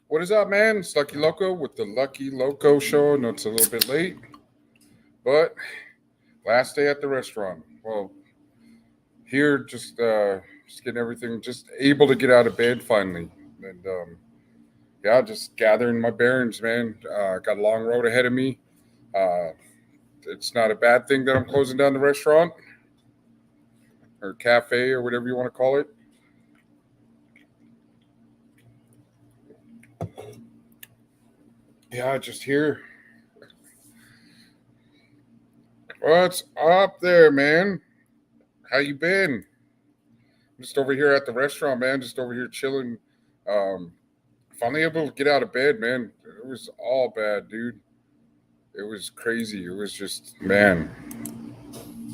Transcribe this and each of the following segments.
What is up, man? It's Lucky Loco with the Lucky Loco Show. I know it's a little bit late, but last day at the restaurant. Well, here just getting everything, just able to get out of bed finally, and yeah, just gathering my bearings, man. Got a long road ahead of me. Uh, it's not a bad thing that I'm closing down the restaurant or cafe or whatever you want to call it. Yeah, just here. What's up there, man? How you been? Just over here at the restaurant, man. Just over here chilling. Um, Finally able to get out of bed, man. It was all bad, dude. It was crazy. It was just, man.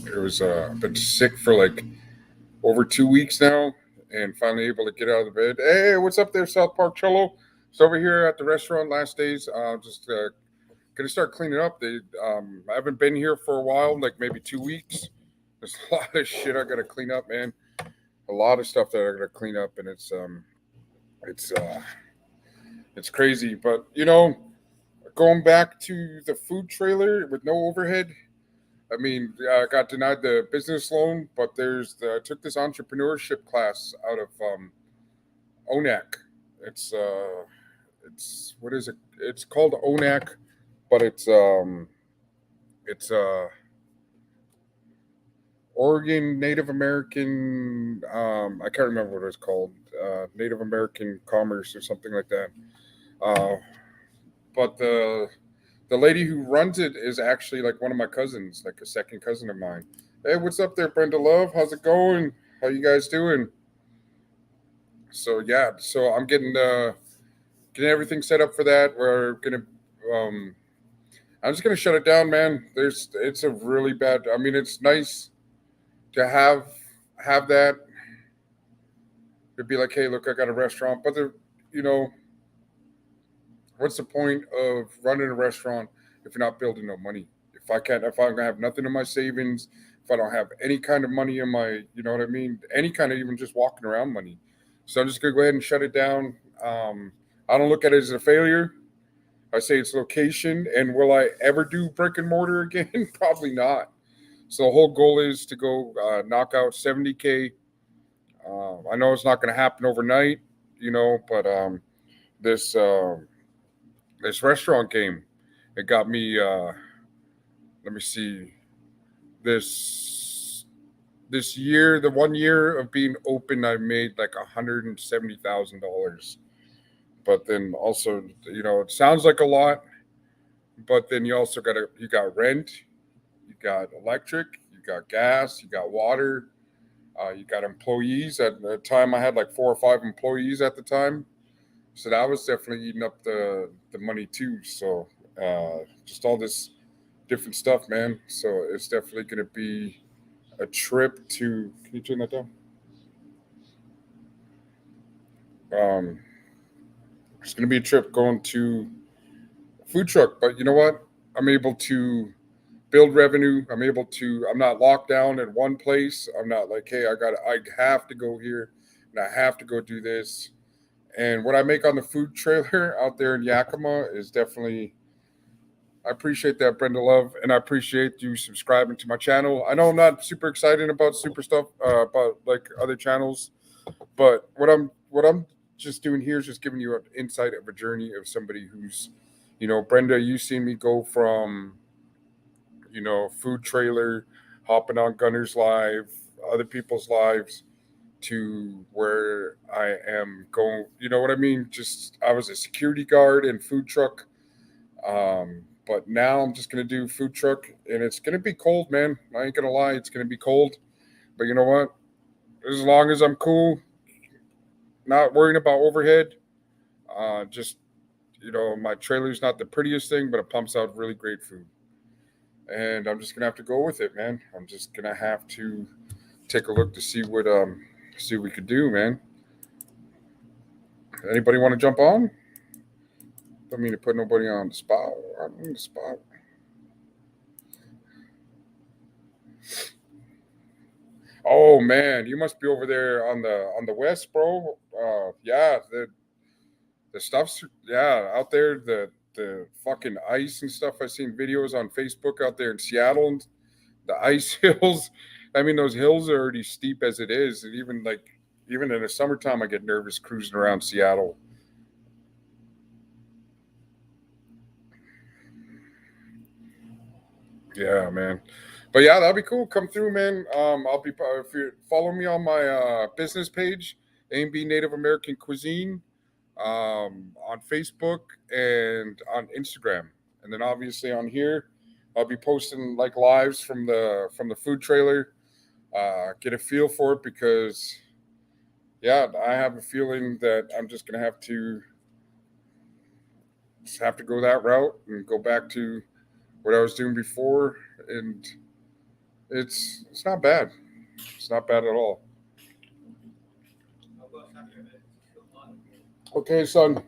It was. I've been sick for like over 2 weeks now, and finally able to get out of the bed. Hey, what's up there, South Park Cholo? It's over here at the restaurant last days. Just gonna start cleaning up. I haven't been here for a while, like maybe 2 weeks. There's a lot of shit I gotta clean up, man. A lot of stuff that I gotta clean up, and it's it's crazy. But going back to the food trailer with no overhead. I mean, I got denied the business loan, but I took this entrepreneurship class out of ONAC. It's what is it? It's called ONAC, but it's Oregon Native American. I can't remember what it's called. Native American Commerce or something like that. Uh, but the lady who runs it is actually like one of my cousins, like a second cousin of mine. Hey, what's up there, Brenda Love? How's it going? How you guys doing? So yeah, so I'm getting everything set up for that. Um I'm just gonna shut it down, man. It's a really bad. I mean, it's nice to have that to be like, hey, look, I got a restaurant, but you know, what's the point of running a restaurant if you're not building no money? If I'm gonna have nothing in my savings, if I don't have any kind of money in my, you know what I mean, any kind of even just walking around money. So I'm just gonna go ahead and shut it down. I don't look at it as a failure. I say it's location, and will I ever do brick and mortar again? Probably not. So the whole goal is to go knock out 70K. I know it's not going to happen overnight, but this this restaurant game, it got me. Let me see. This this year, the 1 year of being open, I made like $170,000. But then also, it sounds like a lot, but then you got rent, you got electric, you got gas, you got water, you got employees. At the time, I had like 4 or 5 employees at the time, so that was definitely eating up the money too. So just all this different stuff, man. So it's definitely going to be a trip to. Can you turn that down? Um, it's going to be a trip going to a food truck, but you know what? I'm able to build revenue. I'm not locked down in one place. I'm not like, hey, I have to go here and I have to go do this. And what I make on the food trailer out there in Yakima is definitely, I appreciate that, Brenda Love, and I appreciate you subscribing to my channel. I know I'm not super excited about super stuff, about like other channels, but what I'm just doing here is just giving you an insight of a journey of somebody who's, Brenda, you've seen me go from food trailer, hopping on Gunners Live, other people's lives, to where I am going. You know what I mean? Just I was a security guard in food truck, but now I'm just gonna do food truck, and it's gonna be cold, man. I ain't gonna lie, it's gonna be cold. But you know what? As long as I'm cool, not worrying about overhead, just my trailer's not the prettiest thing, but it pumps out really great food, and I'm just gonna have to go with it, man. I'm just gonna have to take a look to see what we could do, man. Anybody want to jump on? Don't mean to put nobody on the spot. I'm on the spot. Oh man, you must be over there on the west, bro. Yeah, The stuff's out there. The fucking ice and stuff. I've seen videos on Facebook out there in Seattle and the ice hills. I mean, those hills are already steep as it is, and even in the summertime, I get nervous cruising around Seattle. Yeah, man. But yeah, that'd be cool. Come through, man. I'll be if you follow me on my business page, A&B Native American Cuisine, on Facebook and on Instagram, and then obviously on here, I'll be posting like lives from the food trailer. Get a feel for it because yeah, I have a feeling that I'm just have to go that route and go back to what I was doing before, and it's not bad. It's not bad at all. Okay, son.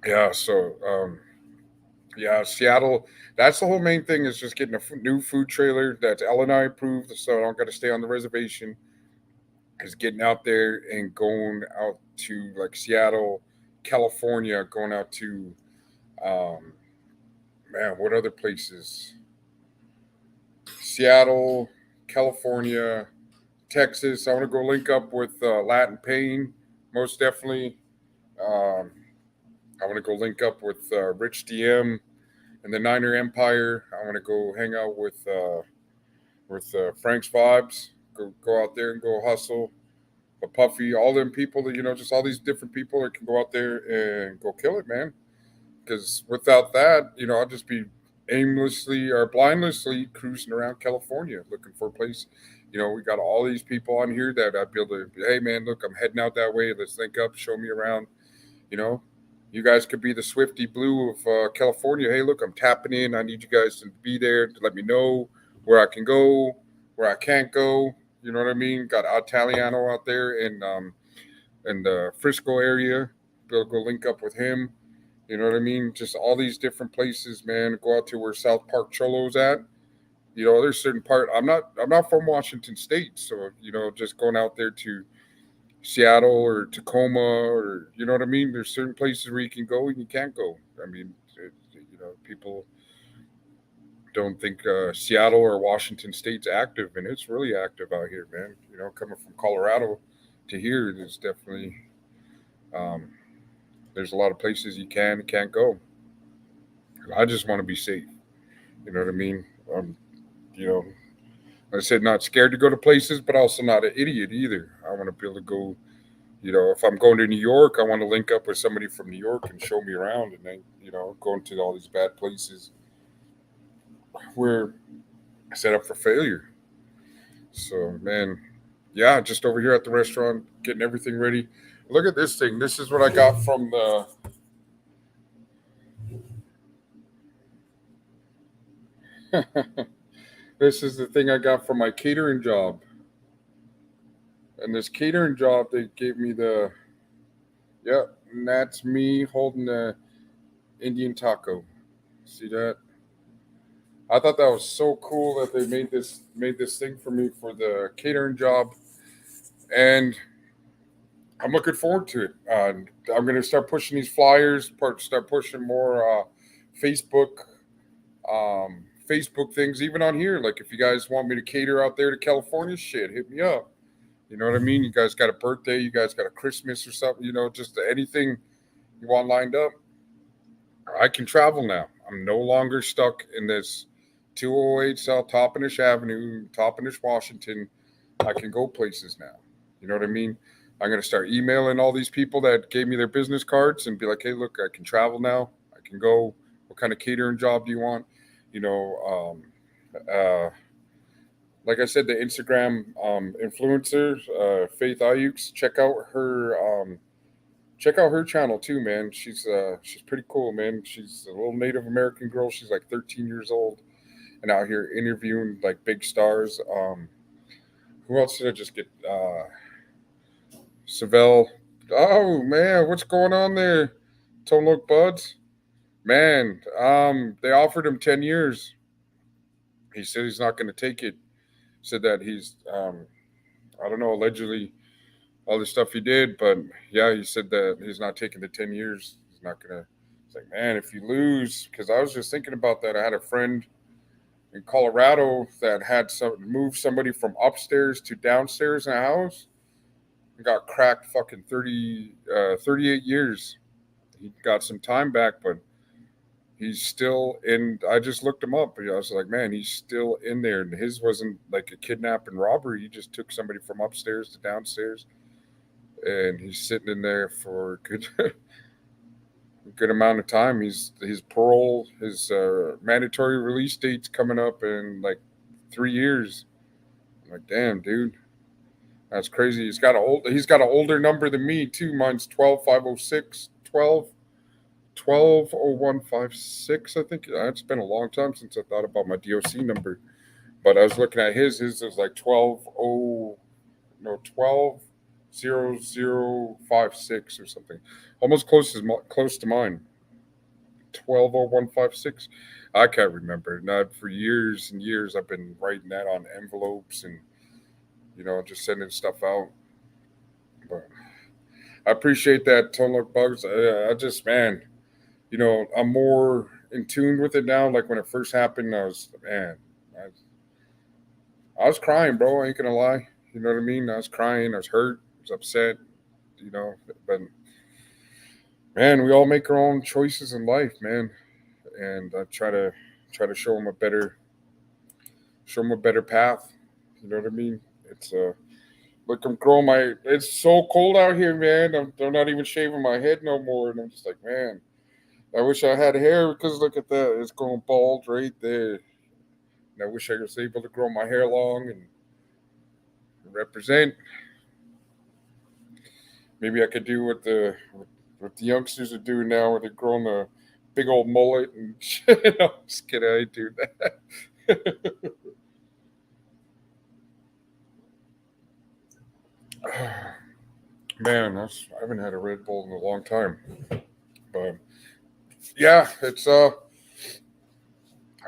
Yeah. So yeah, Seattle. That's the whole main thing is just getting a new food trailer that's LNI approved, so I don't got to stay on the reservation. Is getting out there and going out to like Seattle, California, going out to um, man, what other places? Seattle, California, Texas. I want to go link up with Latin Pain, most definitely. Um, I want to go link up with Rich DM and the Niner Empire. I want to go hang out with Frank's Vibes. Go out there and go hustle. But Puffy, all them people that just all these different people that can go out there and go kill it, man. Because without that, I'll just be aimlessly or blindlessly cruising around California looking for a place. We got all these people on here that I'd be able to, hey man, look, I'm heading out that way. Let's link up, show me around. You know, you guys could be the Swifty Blue of California. Hey, look, I'm tapping in. I need you guys to be there to let me know where I can go, where I can't go. You know what I mean? Got Italiano out there in the Frisco area. We'll go link up with him. You know what I mean? Just all these different places, man. Go out to where South Park Cholo's at. There's certain part. I'm not from Washington State, so just going out there to Seattle or Tacoma or you know what I mean. There's certain places where you can go and you can't go. I mean, people don't think Seattle or Washington State's active, and it's really active out here, man. Coming from Colorado to here, there's definitely um, there's a lot of places you can and can't go. I just want to be safe. You know what I mean? You know, like I said, not scared to go to places, but also not an idiot either. I want to be able to go. If I'm going to New York, I want to link up with somebody from New York and show me around, and then going to all these bad places where set up for failure. So, man, yeah, just over here at the restaurant, getting everything ready. Look at this thing. This is what I got from the. This is the thing I got from my catering job. And this catering job, they gave me yeah, and that's me holding the Indian taco. See that? I thought that was so cool that they made this thing for me for the catering job, and I'm looking forward to it. I'm going to start pushing these flyers, start pushing more Facebook, Facebook things, even on here. Like if you guys want me to cater out there to California, shit, hit me up. You know what I mean? You guys got a birthday, you guys got a Christmas or something, just anything you want lined up. I can travel now. I'm no longer stuck in this 208 South Toppenish Avenue, Toppenish, Washington. I can go places now. You know what I mean? I'm going to start emailing all these people that gave me their business cards and be like, hey, look, I can travel now. I can go. What kind of catering job do you want? You know, uh, like I said, the Instagram influencer, Faith Ayukes, check out her channel too, man. She's pretty cool, man. She's a little Native American girl. She's like 13 years old and out here interviewing like big stars. Who else did I just get? Savell. Oh man, what's going on there? Tone Look Buds. Man, they offered him 10 years. He said he's not going to take it. Said that he's, I don't know, allegedly all the stuff he did. But yeah, he said that he's not taking the 10 years. He's not gonna. It's like, man, if you lose, because I was just thinking about that. I had a friend in Colorado that had some moved somebody from upstairs to downstairs in a house and got cracked fucking 38 years. He got some time back, but he's still in. I just looked him up. I was like, man, he's still in there. And his wasn't like a kidnap and robbery. He just took somebody from upstairs to downstairs, and he's sitting in there for a good, a good amount of time. His parole, his mandatory release date's coming up in like 3 years. I'm like, damn, dude, that's crazy. He's got an older number than me too. Mine's 12,506 120156. I think it's been a long time since I thought about my DOC number. But I was looking at his was like 120056 or something. Almost close to mine. 120156. I can't remember. Not for years and years I've been writing that on envelopes and just sending stuff out. But I appreciate that, Tone Look Bugs. I just, man, I'm more in tune with it now. Like when it first happened, I was crying, bro. I ain't gonna lie. You know what I mean? I was crying. I was hurt. I was upset. But man, we all make our own choices in life, man. And I try to show them a better path. You know what I mean? It's Look, I'm growing my. It's so cold out here, man. I'm not even shaving my head no more, and I'm just like, man, I wish I had hair because look at that. It's going bald right there. And I wish I was able to grow my hair long and represent. Maybe I could do what the youngsters are doing now, where they're growing a big old mullet and shit. I'm just kidding. I do that. Man, I haven't had a Red Bull in a long time, but yeah, it's I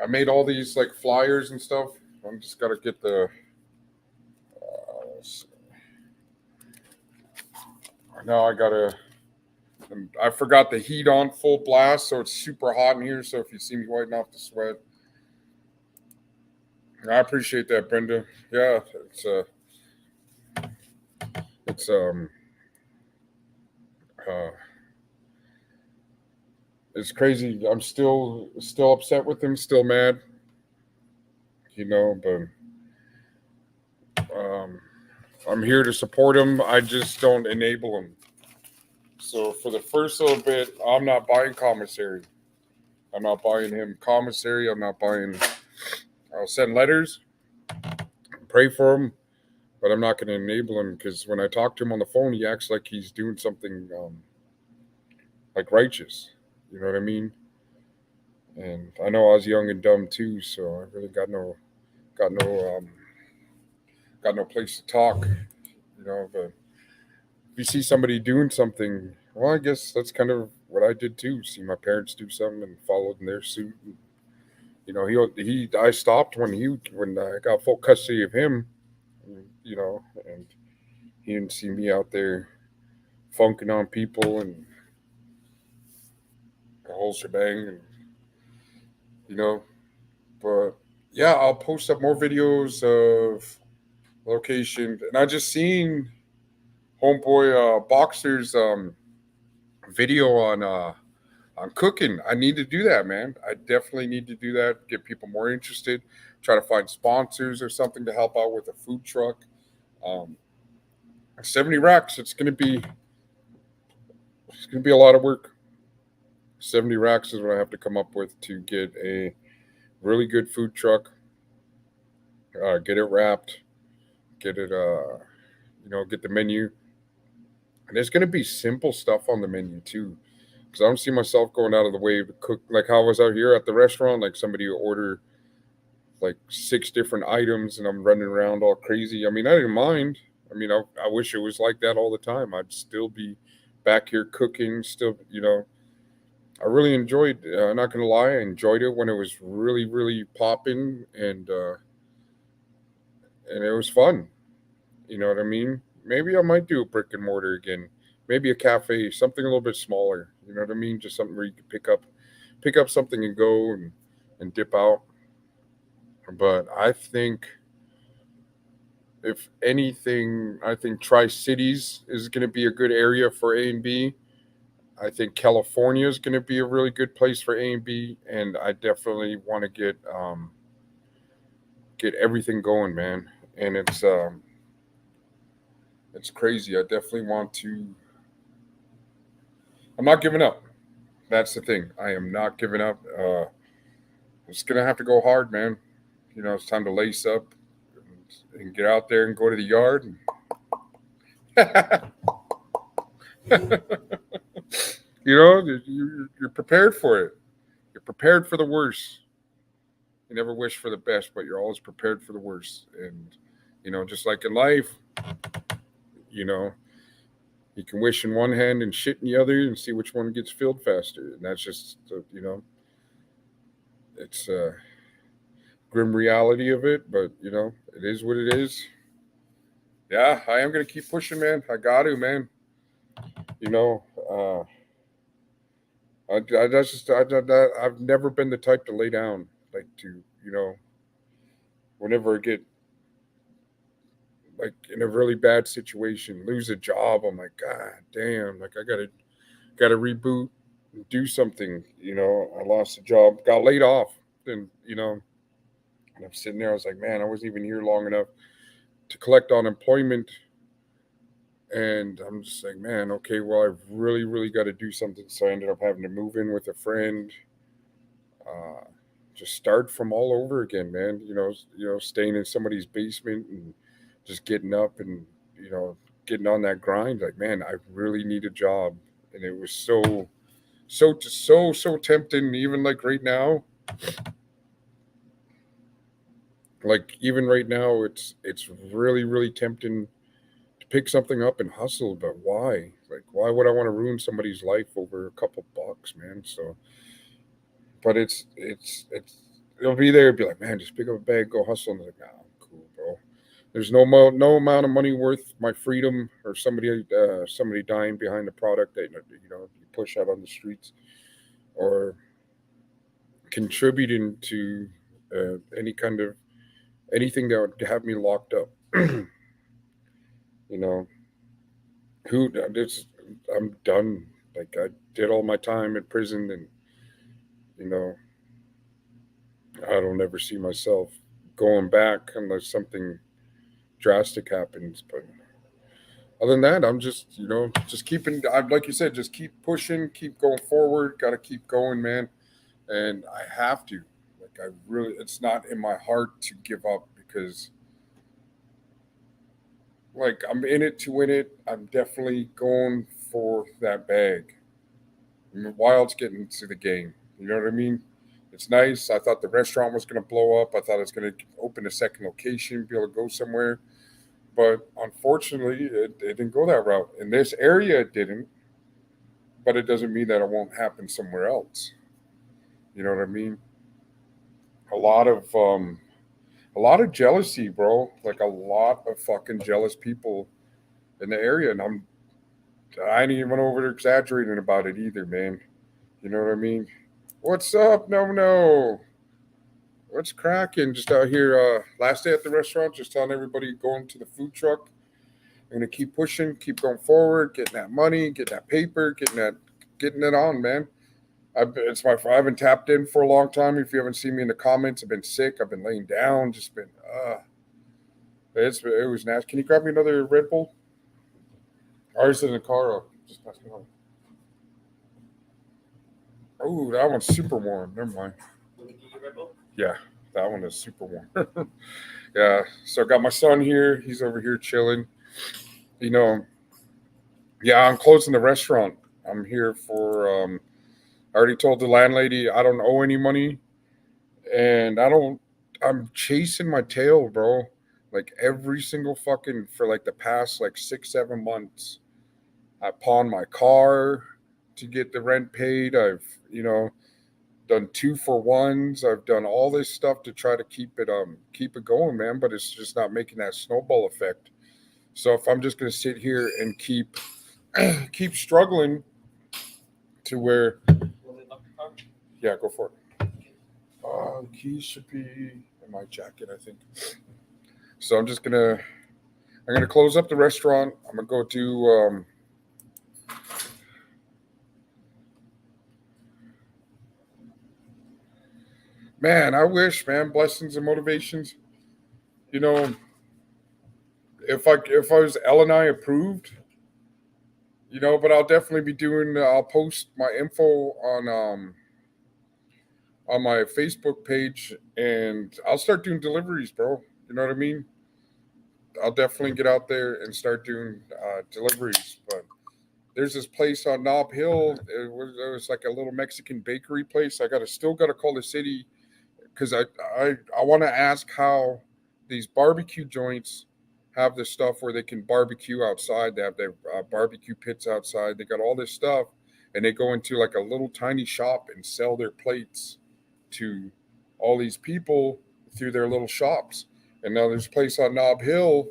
made all these like flyers and stuff. I'm just gotta get the. Now I gotta. I forgot the heat on full blast, so it's super hot in here. So if you see me wiping off the sweat, I appreciate that, Brenda. Yeah, it's uh, it's crazy. I'm still upset with him, still mad, but I'm here to support him. I just don't enable him. So for the first little bit, I'm not buying commissary. I'm not buying him commissary. I'm not buying. I'll send letters, pray for him, but I'm not going to enable him because when I talk to him on the phone, he acts like he's doing something like righteous. You know what I mean? And I know I was young and dumb too, so I really got no got no place to talk. But if you see somebody doing something, well, I guess that's kind of what I did too. See my parents do something and followed in their suit. And, I stopped when I got full custody of him. And he didn't see me out there funking on people and the whole shebang. And you know, but yeah, I'll post up more videos of location. And I just seen homeboy Boxer's video on cooking. I need to do that, man. I definitely need to do that. Get people more interested. Try to find sponsors or something to help out with a food truck. Um, 70 racks. It's gonna be a lot of work. 70 racks is what I have to come up with to get a really good food truck. Get it wrapped. Get it. Get the menu. And there's gonna be simple stuff on the menu too, because I don't see myself going out of the way to cook like how I was out here at the restaurant. Like somebody would order like 6 different items, and I'm running around all crazy. I mean, I didn't mind. I mean, I wish it was like that all the time. I'd still be back here cooking. Still, I really enjoyed. I'm not gonna lie, I enjoyed it when it was really, really popping, and it was fun. You know what I mean? maybe I might do a brick and mortar again. Maybe a cafe, something a little bit smaller. You know what I mean? Just something where you can pick up something and go and dip out. But I think if anything, I think Tri Cities is going to be a good area for A and B. I think California is going to be a really good place for A and B, and I definitely want to get everything going, man. And it's crazy. I definitely want to. I'm not giving up. That's the thing. I am not giving up. It's gonna have to go hard, man. It's time to lace up and get out there and go to the yard. You're prepared for it. You're prepared for the worst. You never wish for the best, but you're always prepared for the worst. And just like in life, you know, you can wish in one hand and shit in the other, and see which one gets filled faster. And that's just it's a grim reality of it. But it is what it is. Yeah, I am gonna keep pushing, man. I got to, man. You know, that's just I've never been the type to lay down, like to whenever I get like in a really bad situation, lose a job. I'm like, God damn, like I gotta reboot and do something. I lost a job, got laid off, and and I'm sitting there. I was like, man, I wasn't even here long enough to collect unemployment. And I'm just like, man, okay, well, I've really, really got to do something. So I ended up having to move in with a friend, uh, just start from all over again, man. Staying in somebody's basement and just getting up and you know getting on that grind. Like, man, I really need a job, and it was so tempting. Even like right now, even right now, it's really, really tempting to pick something up and hustle. But why? Like, why would I want to ruin somebody's life over a couple bucks, man? So, but it's it'll be there. Be like, man, just pick up a bag, go hustle. And I'm like, nah, I'm cool, bro. There's no amount of money worth my freedom or somebody dying behind the product that you push out on the streets, or contributing to any kind of anything that would have me locked up. you know, who this I'm done. Like, I did all my time in prison, and you know I don't ever see myself going back unless something drastic happens. But other than that, I'm just just keeping. I'm like you said, just keep pushing, keep going forward. Got to keep going, man. And I have to. Like, I really, it's not in my heart to give up, because like I'm in it to win it. I'm definitely going for that bag. Wild's getting to the game. You know what I mean? It's nice. I thought the restaurant was going to blow up. I thought it was going to open a second location, be able to go somewhere. But unfortunately, it didn't go that route. In this area, it didn't. But it doesn't mean that it won't happen somewhere else. You know what I mean? A lot of a lot of jealousy, bro. Like, a lot of fucking jealous people in the area, and I ain't even over exaggerating about it either, man. You know what I mean? What's up? No. What's cracking? Just out here, last day at the restaurant, just telling everybody going to the food truck. I'm gonna keep pushing, keep going forward, getting that money, getting that paper, getting it on, man. I haven't tapped in for a long time. If you haven't seen me in the comments, I've been sick. I've been laying down, just been it was nasty. Can you grab me another Red Bull? Ours in the car. Just pass me on. Oh, that one's super warm. Never mind. Yeah, that one is super warm. Yeah. So I got my son here. He's over here chilling. You know, yeah, I'm closing the restaurant. I'm here for. I already told the landlady I don't owe any money, and I don't. I'm chasing my tail, bro. Like, every single fucking for like the past like 6 7 months, I pawned my car to get the rent paid. I've you know done 2 for 1s. I've done all this stuff to try to keep it going, man. But it's just not making that snowball effect. So if I'm just going to sit here and keep struggling to where, yeah, go for it. Keys should be in my jacket, I think. So I'm gonna close up the restaurant. I'm gonna go do man. I wish, man, blessings and motivations. You know, if I was L and I approved, but I'll definitely be doing. I'll post my info on my Facebook page, and I'll start doing deliveries, bro. You know what I mean? I'll definitely get out there and start doing deliveries. But there's this place on Knob Hill. It was like a little Mexican bakery place. I still gotta call the city because I want to ask how these barbecue joints have this stuff where they can barbecue outside. They have their barbecue pits outside. They got all this stuff, and they go into like a little tiny shop and sell their plates to all these people through their little shops. And now there's a place on Knob Hill.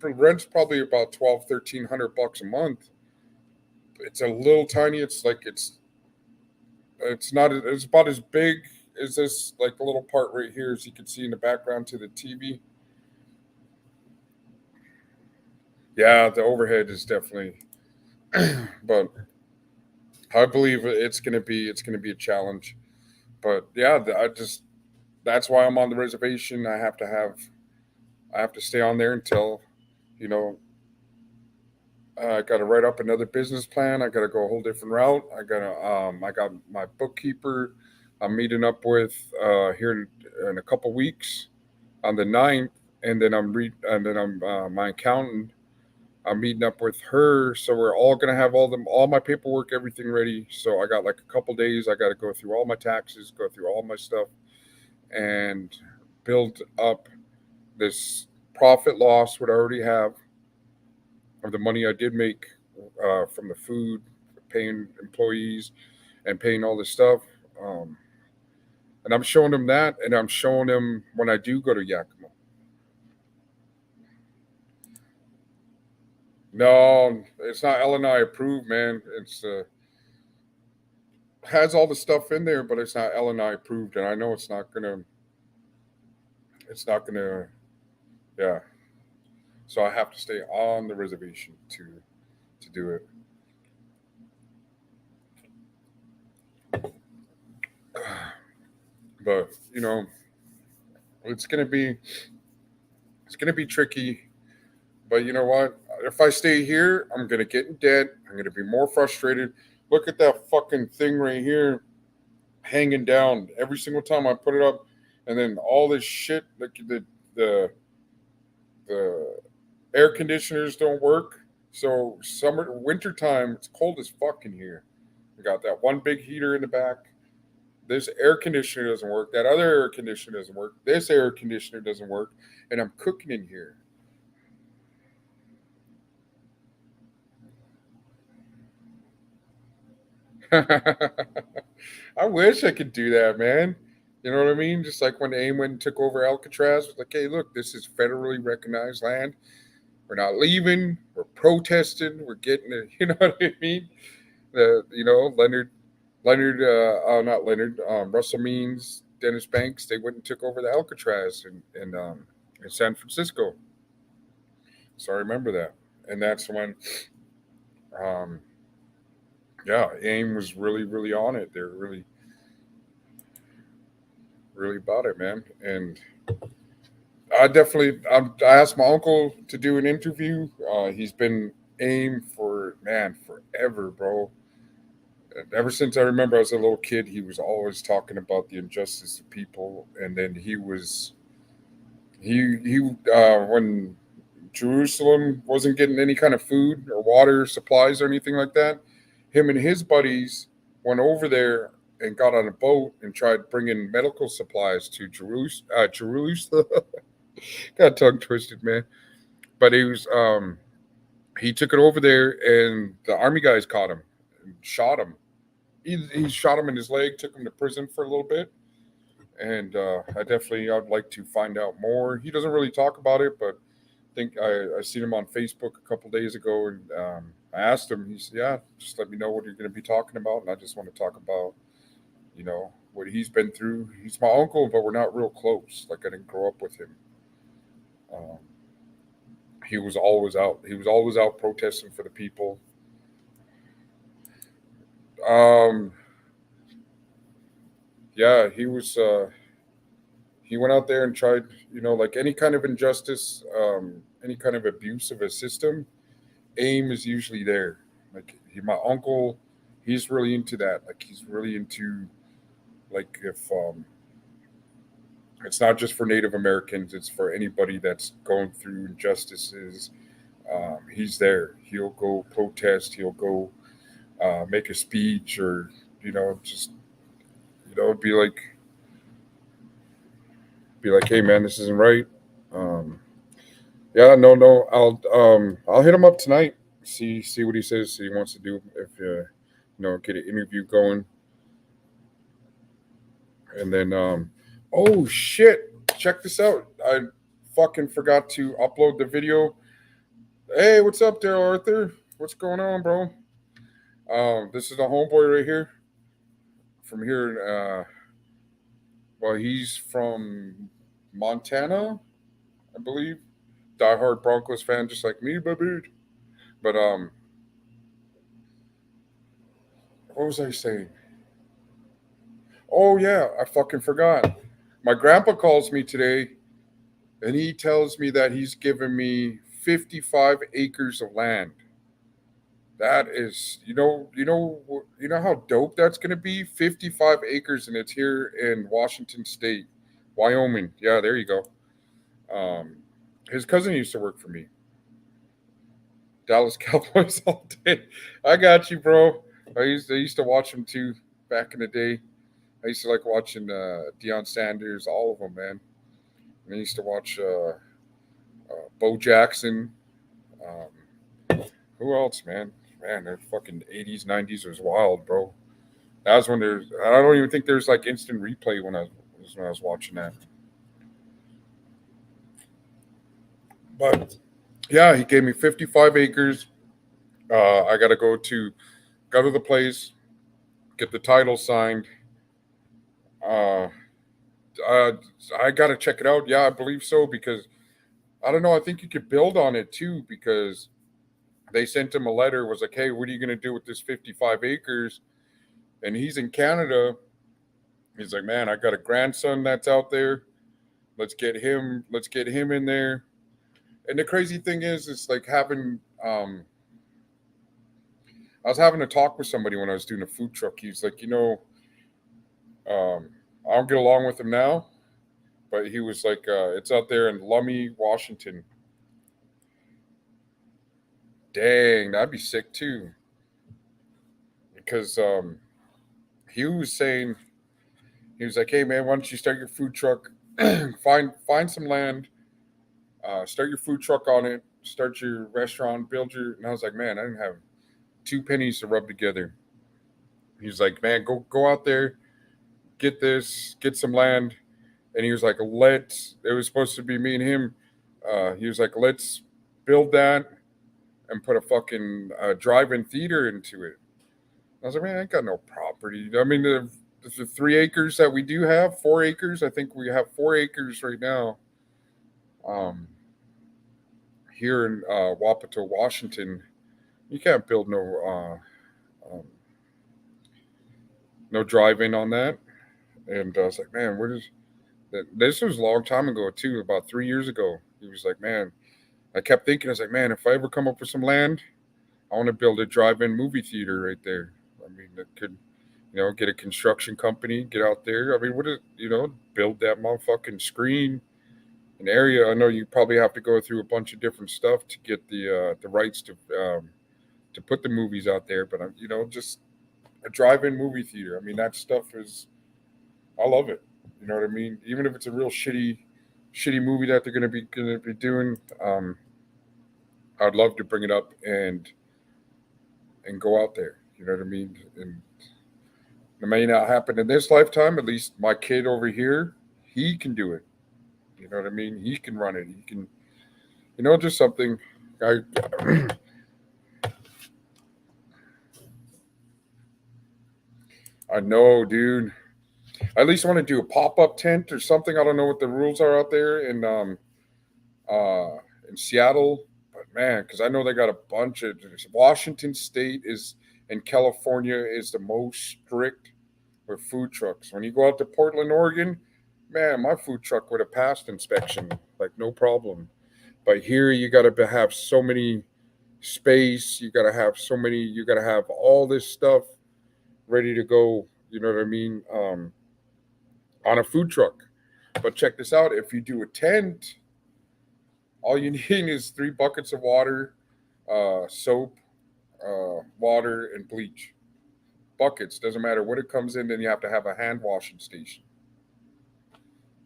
Rent's probably about 1,200 to 1,300 bucks a month. It's a little tiny. It's not. It's about as big as this, like the little part right here, as you can see in the background to the TV. Yeah, the overhead is definitely, but I believe it's gonna be a challenge. But yeah, that's why I'm on the reservation. I have to stay on there until, you know, I got to write up another business plan. I got to go a whole different route. I got my bookkeeper. I'm meeting up with here in a couple weeks on the 9th, and then I'm my accountant. I'm meeting up with her, so we're all gonna have all my paperwork, everything ready. So I got like a couple days. I got to go through all my taxes, go through all my stuff, and build up this profit loss, what I already have of the money I did make from the food, paying employees, and paying all this stuff. Um, and I'm showing them that, and I'm showing them when I do go to Yakima. No, it's not L and I approved, man. It's has all the stuff in there, but it's not L and I approved, and I know it's not gonna, yeah. So I have to stay on the reservation to do it. But it's gonna be it's gonna be tricky. But you know what? If I stay here, I'm gonna get in debt. I'm gonna be more frustrated. Look at that fucking thing right here hanging down every single time I put it up, and then all this shit like the air conditioners don't work. So winter time, it's cold as fuck in here. We got that one big heater in the back. This air conditioner doesn't work. That other air conditioner doesn't work. This air conditioner doesn't work, and I'm cooking in here. I wish I could do that, man. You know what I mean? Just like when AIM went and took over Alcatraz, it was like, hey, look, this is federally recognized land. We're not leaving. We're protesting. We're getting it. You know what I mean? Not Leonard, Russell Means, Dennis Banks, they went and took over the Alcatraz in San Francisco. So I remember that. And that's when, um, yeah, AIM was really, really on it. They're really, really about it, man. And I asked my uncle to do an interview. He's been AIM for, man, forever, bro. Ever since I remember I was a little kid, he was always talking about the injustice of people. And then when Jerusalem wasn't getting any kind of food or water supplies or anything like that, him and his buddies went over there and got on a boat and tried bringing medical supplies to Jerusalem. Got tongue twisted, man. But he took it over there, and the army guys caught him and shot him. He shot him in his leg, took him to prison for a little bit, and I'd like to find out more. He doesn't really talk about it, but think I seen him on Facebook a couple days ago, and I asked him. He said, "Yeah, just let me know what you're going to be talking about, and I just want to talk about, what he's been through. He's my uncle, but we're not real close. Like I didn't grow up with him. Um, he was always out. He was always out protesting for the people. Um, yeah, he was. He went out there and tried, like any kind of injustice, any kind of abuse of a system. AIM is usually there. Like my uncle, he's really into that. Like he's really into, like, if it's not just for Native Americans, it's for anybody that's going through injustices. He's there. He'll go protest. He'll go make a speech, or just be like, hey man, this isn't right. Um, yeah, no, I'll hit him up tonight. See what he says. See what he wants to do. If get an interview going, and then oh shit, check this out. I fucking forgot to upload the video. Hey, what's up there, Arthur? What's going on, bro? This is the homeboy right here from here. Well, he's from Montana, I believe. Diehard Broncos fan, just like me, baby. But what was I saying? Oh yeah, I fucking forgot. My grandpa calls me today, and he tells me that he's given me 55 acres of land. That is, how dope that's gonna be. 55 acres, and it's here in Washington State, Wyoming. Yeah, there you go. Um, his cousin used to work for me. Dallas Cowboys all day. I got you, bro. I used to watch them too back in the day. I used to like watching Deion Sanders, all of them, man. And I used to watch Bo Jackson. Who else, man? Man, the fucking 80s, 90s was wild, bro. That was when there's. I don't even think there's like instant replay when I was watching that. But yeah, he gave me 55 acres. I got to go to the place, get the title signed. Uh, uh, I got to check it out. Yeah, I believe so, because I don't know. I think you could build on it too, because they sent him a letter. Was like, hey, what are you going to do with this 55 acres? And he's in Canada. He's like, man, I got a grandson that's out there. Let's get him. Let's get him in there. And the crazy thing is, it's like having. I was having a talk with somebody when I was doing a food truck. He's like, I don't get along with him now, but he was like, it's out there in Lummi, Washington. Dang, that'd be sick too. Because he was saying, he was like, hey man, why don't you start your food truck? find some land, start your food truck on it, start your restaurant, build your. And I was like, man, I didn't have two pennies to rub together. He's like, man, go out there, get this, get some land. And he was like, let's. It was supposed to be me and him. He was like, let's build that and put a fucking drive-in theater into it. I was like, man, I ain't got no property. I mean, the 3 acres that we do have, 4 acres. I think we have 4 acres right now. Um, Here in Wapato, Washington, you can't build no drive-in on that. And I was like, man, what is that? This was a long time ago too, about 3 years ago. He was like, man, I kept thinking, I was like, man, if I ever come up with some land, I want to build a drive-in movie theater right there. I mean, it could, get a construction company, get out there. I mean, build that motherfucking screen, an area. I know you probably have to go through a bunch of different stuff to get the rights to put the movies out there, but just a drive-in movie theater. I mean, that stuff is, I love it. You know what I mean? Even if it's a real shitty movie that they're gonna be doing, I'd love to bring it up and go out there. You know what I mean? And it may not happen in this lifetime. At least my kid over here, he can do it. You know what I mean? He can run it. Just something. I I know, dude. I at least want to do a pop up tent or something. I don't know what the rules are out there uh in Seattle, but man, because I know they got a bunch of Washington State is and California is the most strict with food trucks. When you go out to Portland, Oregon, man, my food truck would have passed inspection like no problem. But here you got to have so many space. You got to have so many. You got to have all this stuff ready to go. You know what I mean? On a food truck. But check this out: if you do a tent, all you need is 3 buckets of water, soap, water, and bleach. Buckets doesn't matter what it comes in. Then you have to have a hand washing station.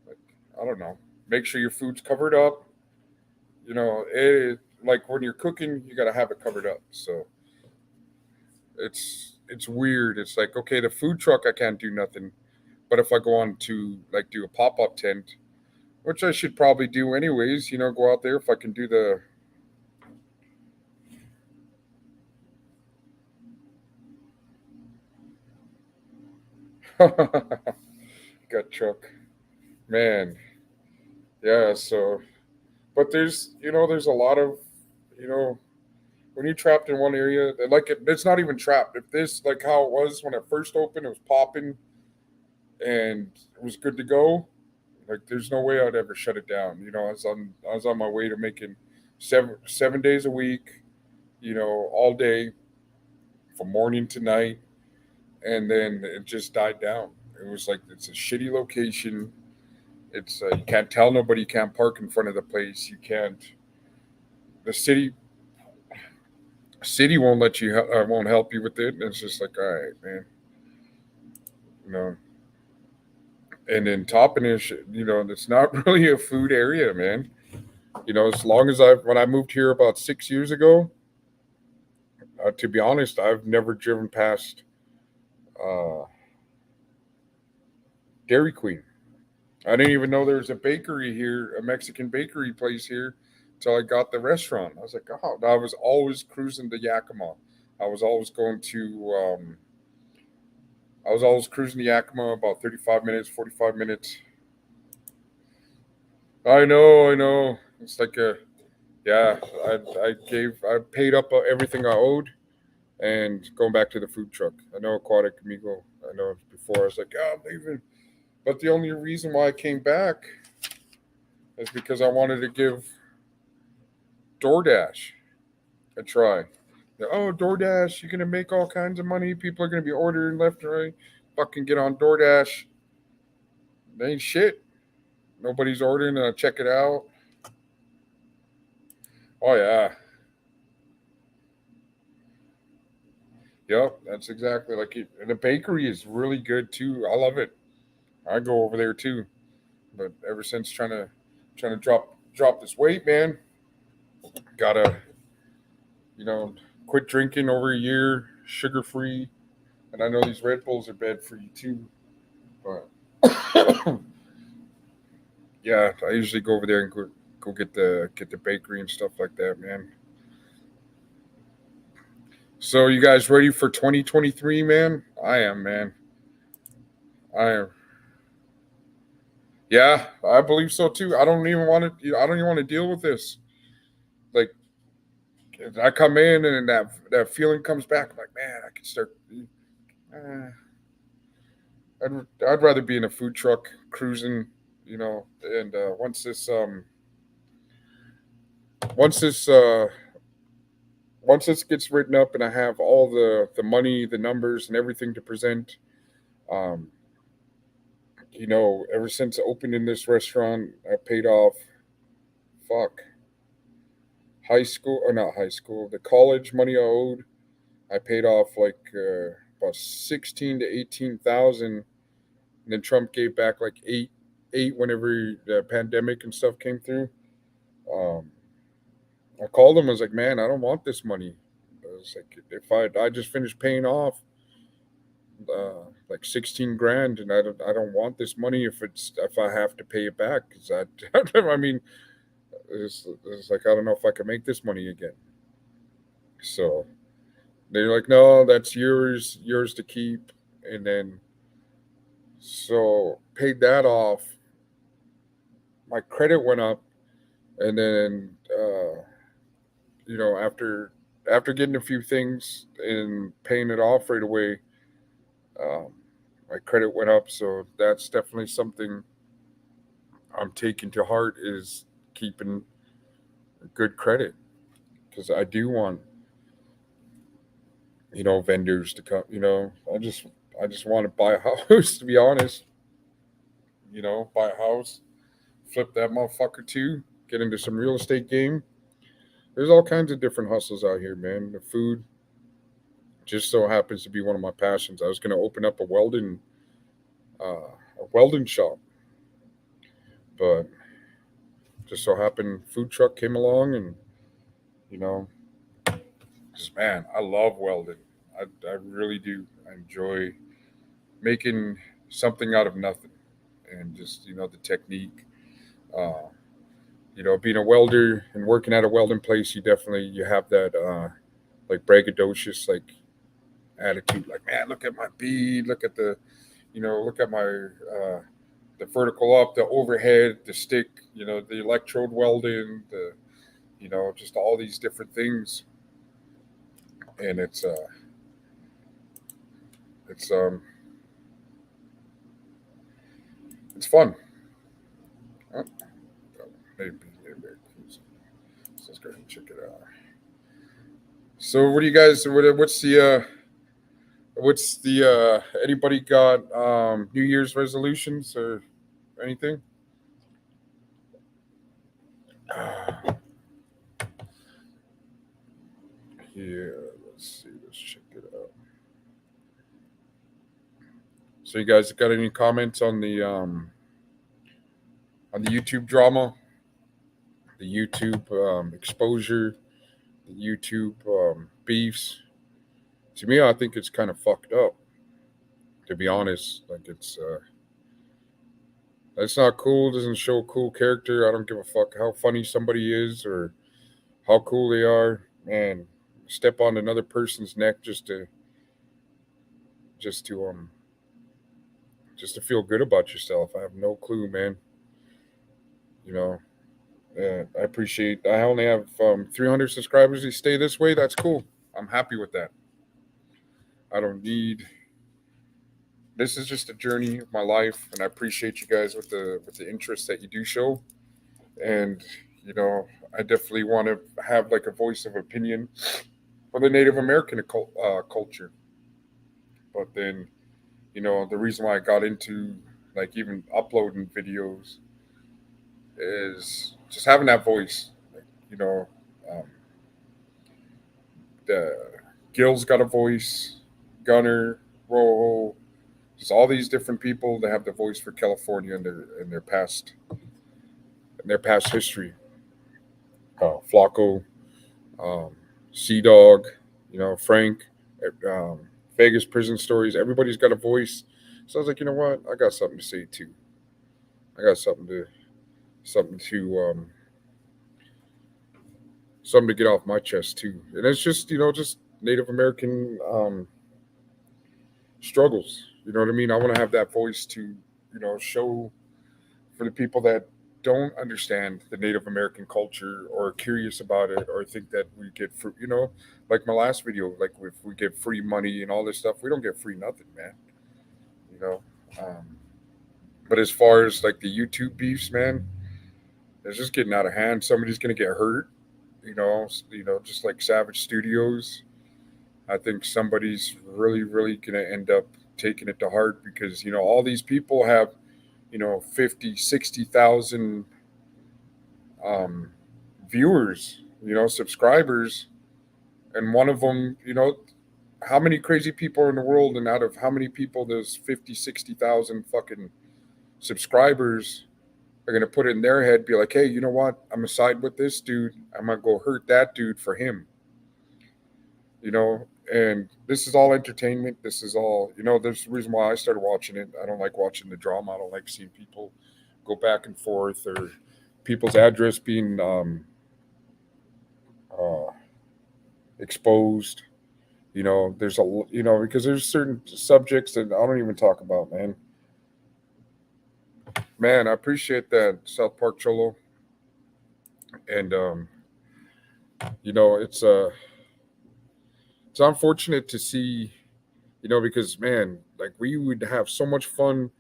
Like, I don't know. Make sure your food's covered up. Like when you're cooking, you got to have it covered up. So it's weird. It's like, okay, the food truck I can't do nothing, but if I go on to like do a pop up tent, which I should probably do anyways, go out there if I can do the. Gut truck, man. Yeah. So, but there's a lot of, you know, when you're trapped in one area, like it's not even trapped. If this like how it was when it first opened, it was popping and it was good to go. Like there's no way I'd ever shut it down. I was on my way to making 7 days a week, all day from morning to night, and then it just died down. It was like it's a shitty location. It's you can't tell nobody. You can't park in front of the place. You can't. The city won't let you. Won't help you with it. And it's just like, all right, man. You know. And then Toppenish, it's not really a food area, man. As long as when I moved here about 6 years ago, to be honest, I've never driven past uh, Dairy Queen. I didn't even know there was a bakery here, a Mexican bakery place here, until I got the restaurant. I was like, oh, I was always cruising to Yakima. I was always going to, I was always cruising to Yakima about 35 minutes, 45 minutes. I know. It's like yeah, I paid up everything I owed and going back to the food truck. I know Aquatic Amigo. I know before I was like, oh, I'm leaving. But the only reason why I came back is because I wanted to give DoorDash a try. Oh, DoorDash, you're gonna make all kinds of money. People are gonna be ordering left and right. Fucking get on DoorDash. They ain't shit. Nobody's ordering. Check it out. Oh yeah, yep. That's exactly like it. And the bakery is really good too. I love it. I go over there too. But ever since trying to drop this weight, man, gotta you know quit drinking over a year, sugar free. And I know these Red Bulls are bad for you too. But yeah, I usually go over there and go get the bakery and stuff like that, man. So you guys ready for 2023, man? I am, man. I am. Yeah, I believe so too. I don't even want to. I don't even want to deal with this. Like I come in and that feeling comes back. I'm like, man, I can start. Uh, I'd rather be in a food truck cruising, And once this once this gets written up and I have all the money, the numbers, and everything to present, um, ever since opening this restaurant, I paid off fuck high school or not high school, the college money I owed. I paid off like about 16 to 18,000, and then Trump gave back like eight whenever the pandemic and stuff came through. Um, I called him. I was like, man, I don't want this money. I was like, if I just finished paying off like 16 grand, and I don't want this money if I have to pay it back because I I mean it's like, I don't know if I can make this money again. So they're like, no, that's yours to keep. And then, so paid that off. My credit went up. And then, after getting a few things and paying it off right away, um, my credit went up. So that's definitely something I'm taking to heart, is keeping good credit, because I do want, vendors to come. I just want to buy a house, to be honest. Buy a house, flip that motherfucker too, get into some real estate game. There's all kinds of different hustles out here, man. The food just so happens to be one of my passions. I was going to open up a welding shop, but just so happened food truck came along, and you know, just, man, I love welding. I really do. I enjoy making something out of nothing, and just the technique. Uh, being a welder and working at a welding place, you have that like braggadocious like attitude, like, man, look at my bead, look at my the vertical up, the overhead, the stick, the electrode welding, just all these different things, and it's it's fun. Oh, maybe. So let's go ahead and check it out. So, what do you guys? What's the anybody got New Year's resolutions or anything? Yeah, let's see. Let's check it out. So, you guys got any comments on the YouTube drama, the YouTube exposure, the YouTube beefs? To me, I think it's kind of fucked up. To be honest, like it's not cool. Doesn't show a cool character. I don't give a fuck how funny somebody is or how cool they are. Man, step on another person's neck just to just to feel good about yourself. I have no clue, man. You know, I appreciate. I only have 300 subscribers. You stay this way. That's cool. I'm happy with that. I don't need. This is just a journey of my life, and I appreciate you guys with the interest that you do show. And you know, I definitely want to have like a voice of opinion for the Native American culture. But then, the reason why I got into like even uploading videos is just having that voice. Like, um, the Gil's got a voice, Gunner, Rojo, just all these different people that have the voice for California in their past history. Flacco, um, Sea Dog, Frank, um, Vegas prison stories. Everybody's got a voice. So I was like, you know what? I got something to say too. I got something to get off my chest too. And it's just Native American struggles. You know what I mean? I want to have that voice to show for the people that don't understand the Native American culture or are curious about it or think that we get free, like my last video, like if we get free money and all this stuff, we don't get free nothing, man. You know, um, but as far as like the YouTube beefs, man, it's just getting out of hand. Somebody's gonna get hurt, just like Savage Studios. I think somebody's really, really gonna end up taking it to heart because all these people have 50, 60,000 um, viewers, subscribers, and one of them, how many crazy people are in the world, and out of how many people there's 50, 60,000 fucking subscribers are going to put it in their head, be like, hey, you know what? I'm going to side with this dude. I'm going to go hurt that dude for him, and this is all entertainment. This is all, there's the reason why I started watching it. I don't like watching the drama. I don't like seeing people go back and forth or people's address being uh, exposed. There's because there's certain subjects that I don't even talk about, man. Man, I appreciate that, South Park Cholo. And it's it's unfortunate to see, because man, like we would have so much fun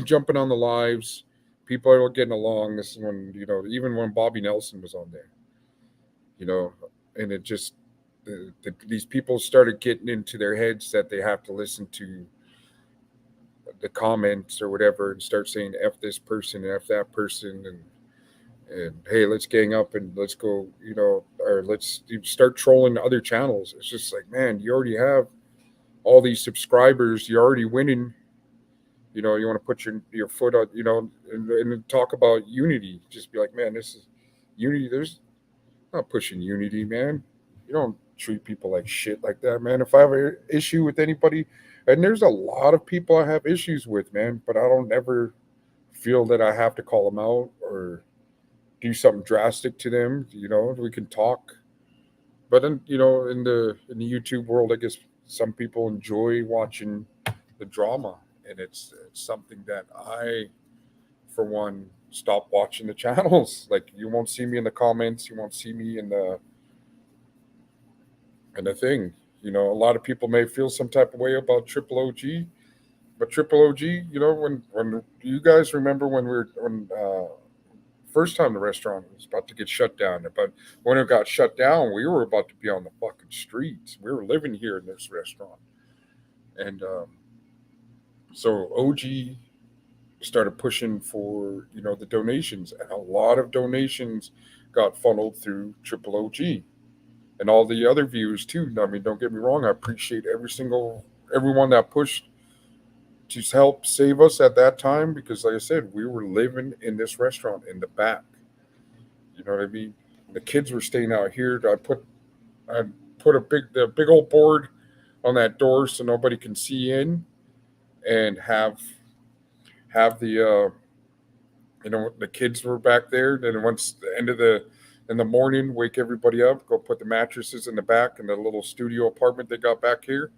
jumping on the lives. People are getting along. This is when, even when Bobby Nelson was on there, you know, and it just these people started getting into their heads that they have to listen to the comments or whatever and start saying F this person and F that person, and hey, let's gang up and let's go, or let's start trolling other channels. It's just like, man, you already have all these subscribers, you're already winning. You want to put your foot on, and talk about unity. Just be like, man, this is unity. There's not pushing unity, man. You don't treat people like shit like that, man. If I have an issue with anybody, and there's a lot of people I have issues with, man, but I don't ever feel that I have to call them out or do something drastic to them. We can talk. But then, in the YouTube world, I guess some people enjoy watching the drama, and it's something that I, for one, stop watching the channels. Like, you won't see me in the comments, you won't see me in the thing. A lot of people may feel some type of way about Triple OG, but Triple OG, when you guys remember when we were when first time the restaurant was about to get shut down, but when it got shut down, we were about to be on the fucking streets. We were living here in this restaurant, and so OG started pushing for the donations, and a lot of donations got funneled through Triple OG and all the other viewers too. I mean, don't get me wrong, I appreciate everyone that pushed to help save us at that time, because like I said, we were living in this restaurant in the back. You know what I mean? The kids were staying out here. I put the big old board on that door so nobody can see in, and have the kids were back there. Then once the end of the in the morning, wake everybody up, go put the mattresses in the back in the little studio apartment they got back here,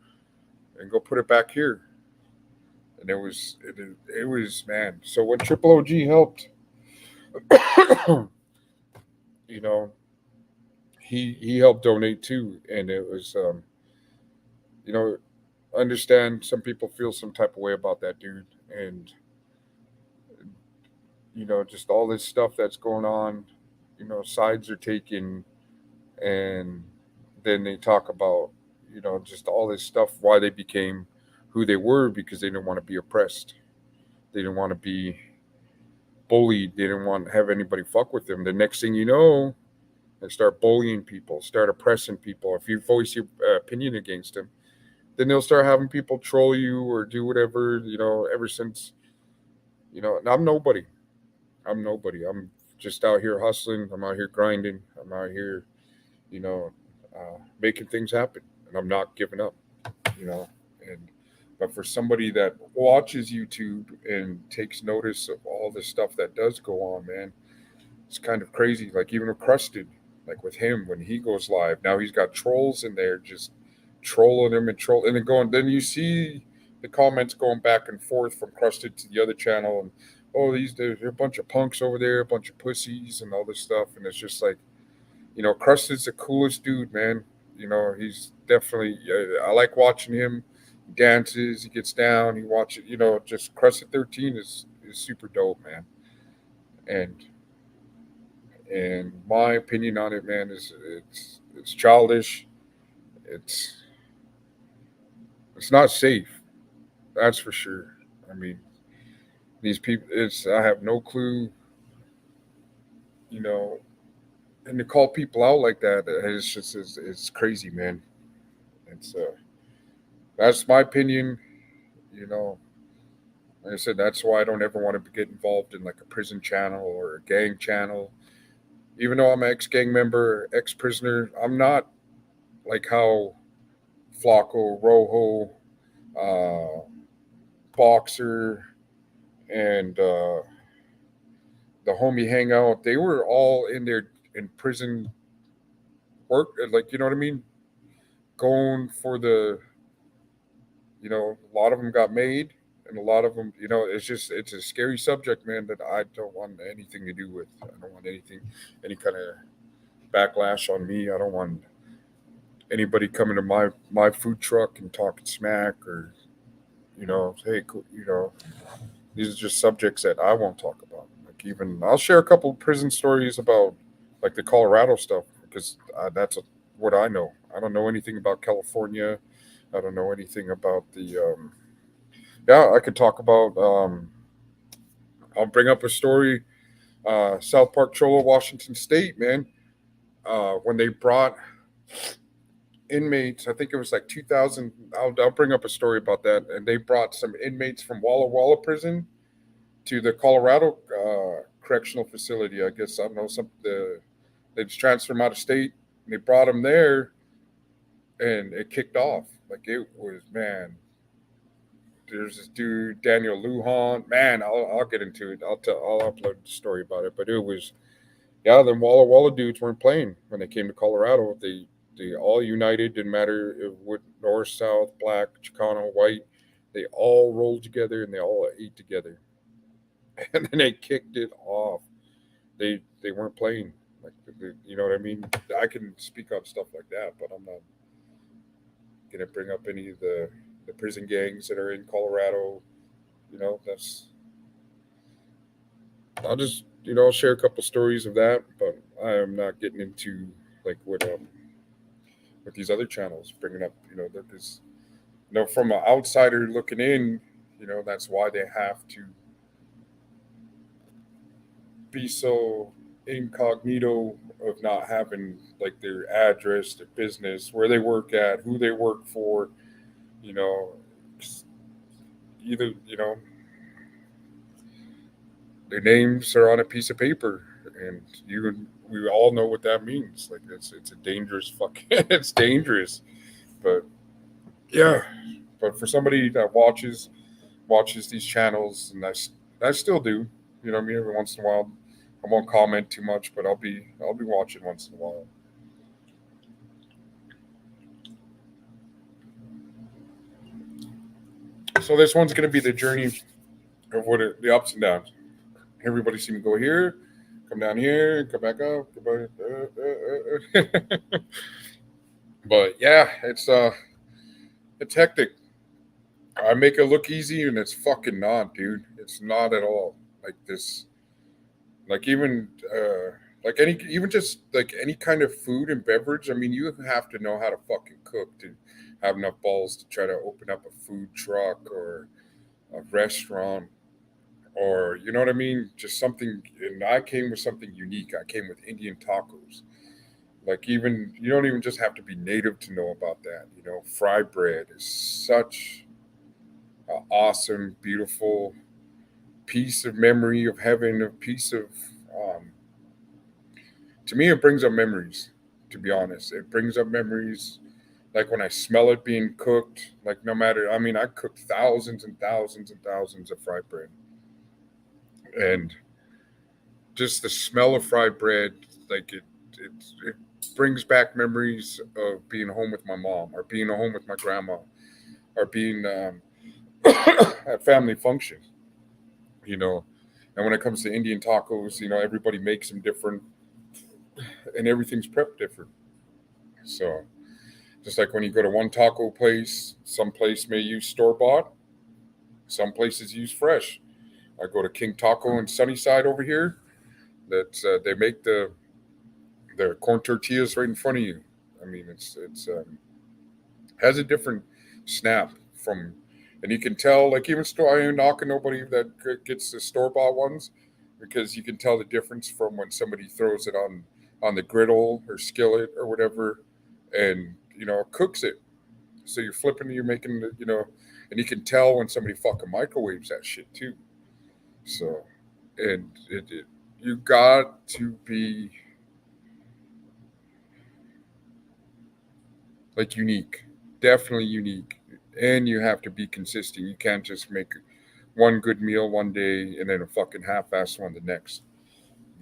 and go put it back here. And it was, man. So when Triple OG helped, you know, he helped donate too, and it was you know, I understand some people feel some type of way about that dude, and just all this stuff that's going on. Sides are taken, and then they talk about just all this stuff, why they became who they were, because they didn't want to be oppressed, they didn't want to be bullied, they didn't want to have anybody fuck with them. The next thing you know, they start bullying people, start oppressing people. If you voice your opinion against them, then they'll start having people troll you or do whatever. Ever since, and I'm nobody. I'm just out here hustling. I'm out here grinding. I'm out here, you know, making things happen, and I'm not giving up. You know, and but for somebody that watches YouTube and takes notice of all the stuff that does go on, man, it's kind of crazy. Like even with Crusted, like with him when he goes live, now he's got trolls in there just trolling him and and then going. Then you see the comments going back and forth from Crusted to the other channel, and oh, they're a bunch of punks over there, a bunch of pussies, and all this stuff, and it's just like, Crusted's the coolest dude, man. He's definitely. I like watching him. He dances, he gets down, he watches. Just Crusted 13 is super dope, man. And my opinion on it, man, is it's childish. It's it's not safe. That's for sure. I mean, these people. It's I have no clue. You know, and to call people out like that, it's crazy, man. It's That's my opinion. You know, like I said, that's why I don't ever want to get involved in like a prison channel or a gang channel. Even though I'm an ex gang member, ex prisoner, I'm not like how Flacco, Rojo, uh, Boxer, and the homie hangout, they were all in there in prison work, like, you know what I mean? Going for the, a lot of them got made, and a lot of them, it's a scary subject, man, that I don't want anything to do with. I don't want anything, any kind of backlash on me. I don't want anybody coming to my food truck and talking smack, or, hey, these are just subjects that I won't talk about. Like, even I'll share a couple prison stories about, like, the Colorado stuff, because that's what I know. I don't know anything about California. I don't know anything about the. Yeah, I could talk about. I'll bring up a story. South Park Cholo, Washington State, man. When they brought inmates, I think it was like 2000. I'll bring up a story about that. And they brought some inmates from Walla Walla prison to the Colorado correctional facility. I guess, I don't know, they just transferred them out of state, and they brought them there, and it kicked off. Like, it was, man. There's this dude Daniel Lujan. Man, I'll get into it. I'll upload the story about it. But it was, yeah. The Walla Walla dudes weren't playing when they came to Colorado. They all united. Didn't matter if what, north, south, black, Chicano, white. They all rolled together and they all ate together. And then they kicked it off. They weren't playing, like, you know what I mean. I can speak on stuff like that, but I'm not gonna bring up any of the prison gangs that are in Colorado. That's, I'll just, I'll share a couple stories of that, but I am not getting into, like, with these other channels bringing up, because, from an outsider looking in, that's why they have to be so incognito of not having, like, their address, their business, where they work at, who they work for, you know, either, their names are on a piece of paper, and we all know what that means. Like, it's a dangerous fucking it's dangerous. But yeah, but for somebody that watches these channels, and I still do, what I mean, every once in a while. I won't comment too much, but I'll be watching once in a while. So this one's gonna be the journey of the ups and downs. Everybody seem to go here, come down here, come back up, come back, but yeah, it's hectic. I make it look easy, and it's fucking not, dude. It's not at all. Like this, like, even like any even just like any kind of food and beverage. I mean, you have to know how to fucking cook to have enough balls to try to open up a food truck or a restaurant, or, you know what I mean, just something. And I came with something unique. I came with Indian tacos. Like, even you don't even just have to be native to know about that. Fry bread is such an awesome, beautiful piece of memory of heaven, a piece of, um, to me, it brings up memories. To be honest, it brings up memories. Like, when I smell it being cooked, like, no matter, I mean, I cooked thousands and thousands and thousands of fried bread, and just the smell of fried bread, like, it brings back memories of being home with my mom, or being home with my grandma, or being at family functions. You know, and when it comes to Indian tacos, everybody makes them different, and everything's prepped different. So, just like when you go to one taco place, some place may use store bought, some places use fresh. I go to King Taco in Sunnyside over here. That they make the corn tortillas right in front of you. I mean, it's has a different snap from, and you can tell, like, even store. I ain't knocking nobody that gets the store bought ones, because you can tell the difference from when somebody throws it on the griddle or skillet or whatever, and, cooks it. So you're flipping, you're making, and you can tell when somebody fucking microwaves that shit too. So, and you got to be, like, unique, definitely unique, and you have to be consistent. You can't just make one good meal one day and then a fucking half-assed one the next.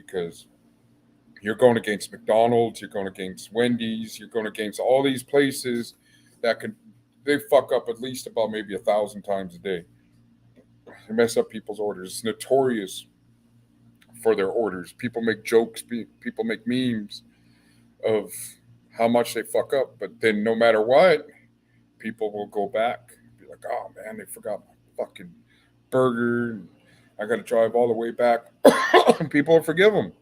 because you're going against McDonald's, you're going against Wendy's, you're going against all these places that they fuck up at least about maybe 1,000 times a day. They mess up people's orders. It's notorious for their orders. People make jokes, people make memes of how much they fuck up, but then no matter what, people will go back, be like, "Oh man, they forgot my fucking burger. And I got to drive all the way back." People will forgive them.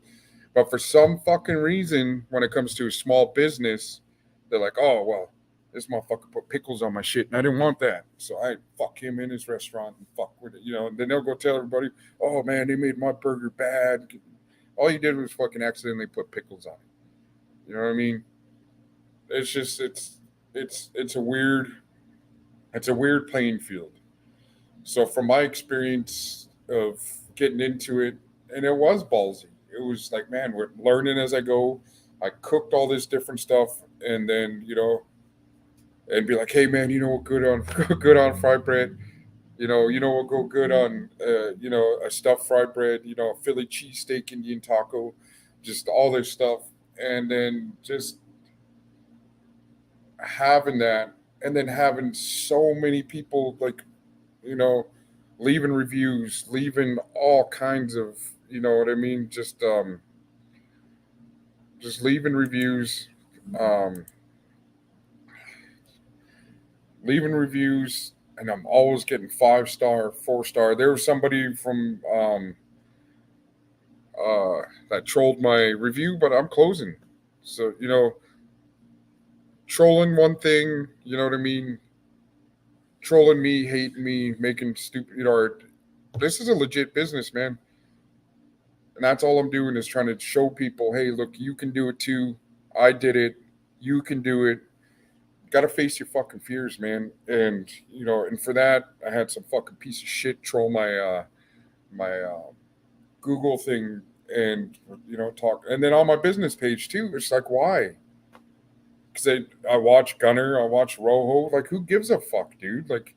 But for some fucking reason, when it comes to a small business, they're like, "Oh well, this motherfucker put pickles on my shit, and I didn't want that, so I fuck him in his restaurant and fuck with it." And then they'll go tell everybody, "Oh man, they made my burger bad. All you did was fucking accidentally put pickles on it." You know what I mean? It's just it's a weird playing field. So from my experience of getting into it, and it was ballsy. It was like, man, we're learning as I go. I cooked all this different stuff, and then and be like, hey man, what good on good on fried bread. What go good on a stuffed fried bread. A Philly cheesesteak Indian taco, just all this stuff, and then just having that, and then having so many people like you know leaving reviews, leaving all kinds of what I mean, just leaving reviews, um, leaving reviews, and I'm always getting 5 star, 4 star. There was somebody from that trolled my review, but I'm closing. So trolling one thing, you know what I mean? Trolling me, hating me, making stupid, this is a legit business, man. And that's all I'm doing is trying to show people, hey, look, you can do it too. I did it. You can do it. Got to face your fucking fears, man. And for that, I had some fucking piece of shit troll my Google thing, and talk, and then on my business page too. It's like, why? Because I watch Gunner, I watch Rojo. Like, who gives a fuck, dude? Like,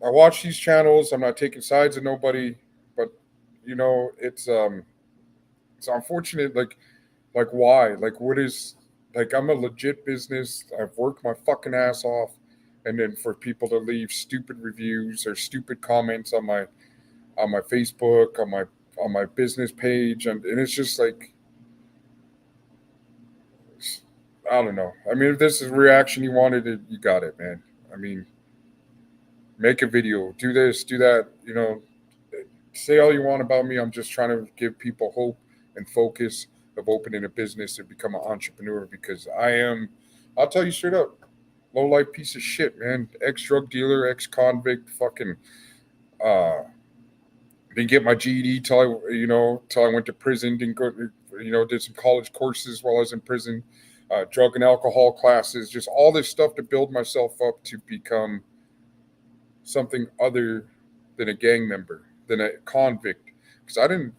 I watch these channels. I'm not taking sides of nobody, but it's unfortunate. Like why? Like, what is, like, I'm a legit business. I've worked my fucking ass off, and then for people to leave stupid reviews or stupid comments on my Facebook, on my business page, and it's just like, I don't know. I mean, if this is reaction you wanted, you got it, man. I mean, make a video, do this, do that. Say all you want about me. I'm just trying to give people hope and focus of opening a business and become an entrepreneur, because I am. I'll tell you straight up, low life piece of shit, man. Ex drug dealer, ex convict, fucking. Uh, didn't get my GED till I went to prison. Didn't go, did some college courses while I was in prison. Drug and alcohol classes, just all this stuff to build myself up to become something other than a gang member, than a convict. Because I didn't,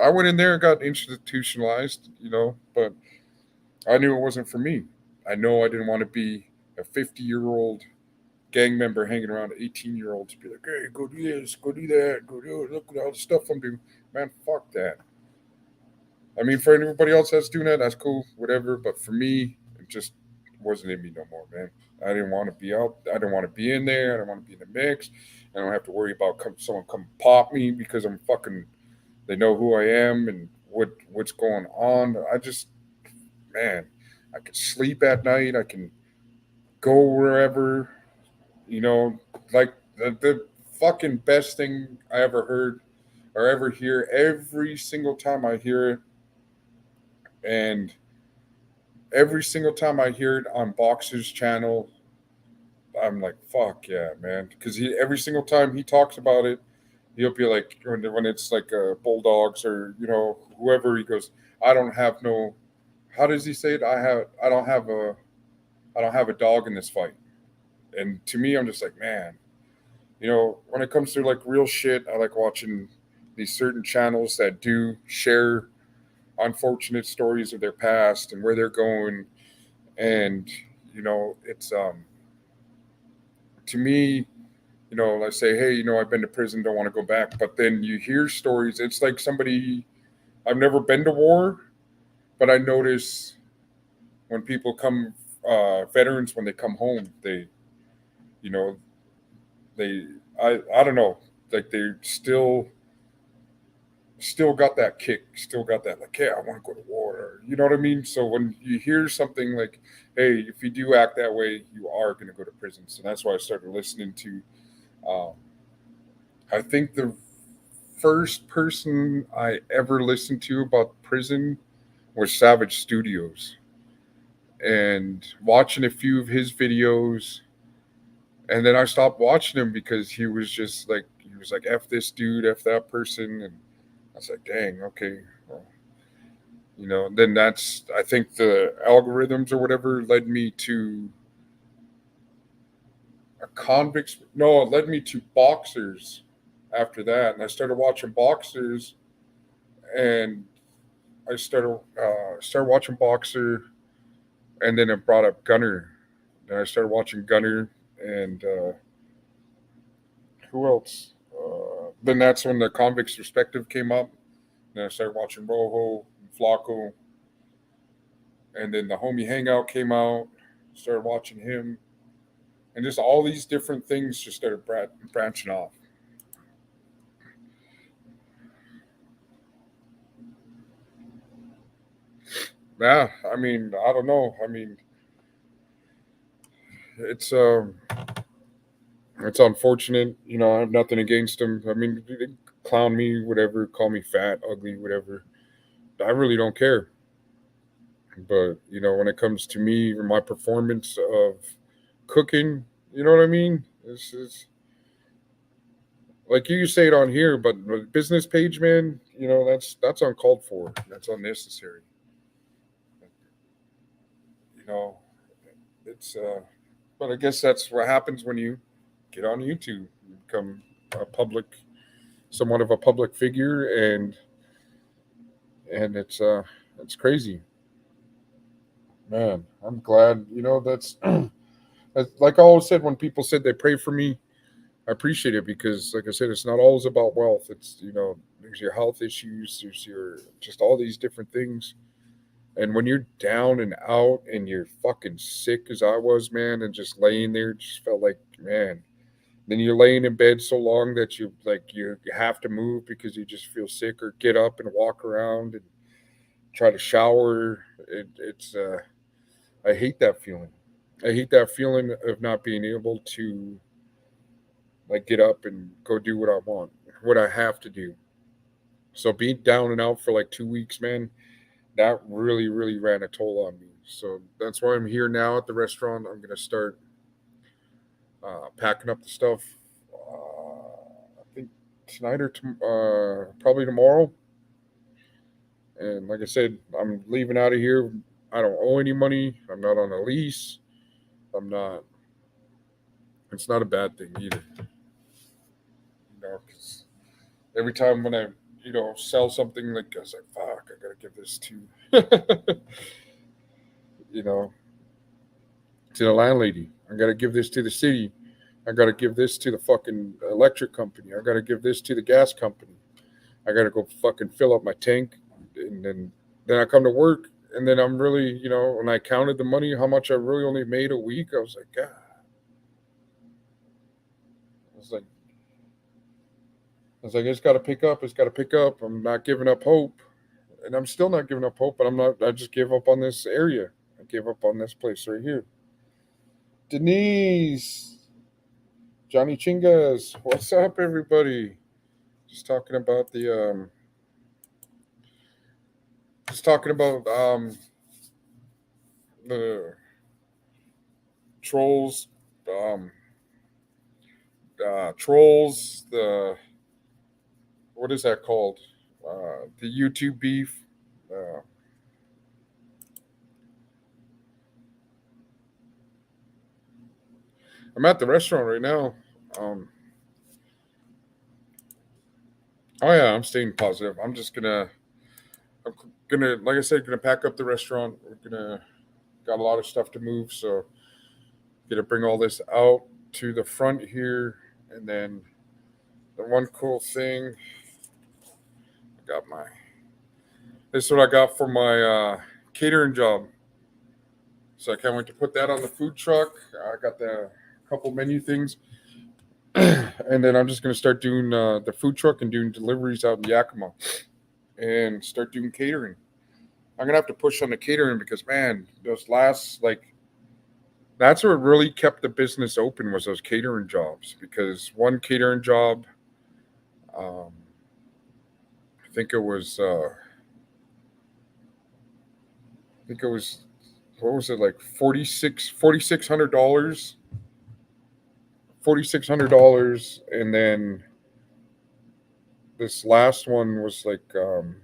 I went in there and got institutionalized, but I knew it wasn't for me. I know I didn't want to be a 50-year-old gang member hanging around 18-year-olds to be like, hey, go do this, go do that, go do it. Look at all the stuff I'm doing. Man, fuck that. I mean, for anybody else that's doing that, that's cool, whatever. But for me, it just wasn't in me no more, man. I didn't want to be out. I didn't want to be in there. I didn't want to be in the mix. I don't have to worry about someone come pop me because I'm fucking. They know who I am and what's going on. I just, man, I can sleep at night. I can go wherever. You know, like the fucking best thing I ever heard or ever hear. Every single time I hear it, and every single time I hear it on Boxer's channel, I'm like, fuck yeah, man. Because every single time he talks about it, he'll be like, when it's like Bulldogs or, whoever, he goes, I don't have no, how does he say it? I don't have a dog in this fight. And to me, I'm just like, man, when it comes to like real shit, I like watching these certain channels that do share unfortunate stories of their past and where they're going. And, it's, to me, let's say, hey, I've been to prison, don't want to go back. But then you hear stories. It's like somebody, I've never been to war, but I notice when people come, veterans, when they come home, you know, they, I don't know, like they still got that kick, still got that like, hey, I want to go to war. You know what I mean? So when you hear something like, hey, if you do act that way, you are going to go to prison. So that's why I started listening to. Um, I think the first person I ever listened to about prison was Savage Studios, and watching a few of his videos, and then I stopped watching him because he was like f this dude, f that person, and I was like, dang, okay, well, then that's, I think the algorithms or whatever led me to a convicts. No, it led me to boxers after that, and I started watching boxers, and I started watching boxer, and then it brought up Gunner. Then I started watching Gunner, and who else? Then that's when the convicts perspective came up. Then I started watching Rojo, and Flacco, and then the homie Hangout came out. Started watching him, and just all these different things just started branching off. Yeah, I mean, I don't know. I mean, it's it's unfortunate. I have nothing against them. I mean, they clown me, whatever, call me fat, ugly, whatever. I really don't care. But when it comes to me or my performance of cooking, you know what I mean? This is like you say it on here, but the business page, man, that's uncalled for. That's unnecessary. You know, it's but I guess that's what happens when you get on YouTube, you become a public, somewhat of a public figure, and it's crazy, man. I'm glad, like I always said when people said they pray for me. I appreciate it because, like I said, it's not always about wealth. It's there's your health issues, there's your just all these different things. And when you're down and out and you're fucking sick as I was, man, and just laying there, just felt like, man. Then you're laying in bed so long that you have to move because you just feel sick, or get up and walk around and try to shower. It's I hate that feeling. I hate that feeling of not being able to like get up and go do what I want, what I have to do. So being down and out for like 2 weeks, man, that really, really ran a toll on me. So that's why I'm here now at the restaurant. I'm gonna start packing up the stuff. I think tonight or probably tomorrow. And like I said, I'm leaving out of here. I don't owe any money. I'm not on a lease. I'm not. It's not a bad thing either. 'Cause every time when I, sell something, like I was like, fuck, I gotta give this to, you know, to the landlady. I gotta give this to the city. I gotta give this to the fucking electric company. I gotta give this to the gas company. I gotta go fucking fill up my tank, and then I come to work, and then I'm really, when I counted the money, how much I really only made a week, I was like, God, I was like, it's got to pick up. It's got to pick up. I'm not giving up hope, and I'm still not giving up hope. But I'm not. I just gave up on this area. I gave up on this place right here. Denise, Johnny Chingas, what's up, everybody? Just talking about the trolls, um, trolls. What is that called? The YouTube beef. Uh, I'm at the restaurant right now. Um, oh yeah, I'm staying positive. I'm gonna, like I said, gonna pack up the restaurant. We're gonna got a lot of stuff to move, so gonna bring all this out to the front here, And then the one cool thing, I got my. This is what I got for my catering job. So I can't wait to put that on the food truck. I got the couple menu things, and then I'm just gonna start doing the food truck and doing deliveries out in Yakima, and start doing catering. I'm gonna have to push on the catering because man, those last like that's what really kept the business open was those catering jobs. Because one catering job, um, I think it was, I think it was, what was it like 4600 dollars, $4,600, and then this last one was like um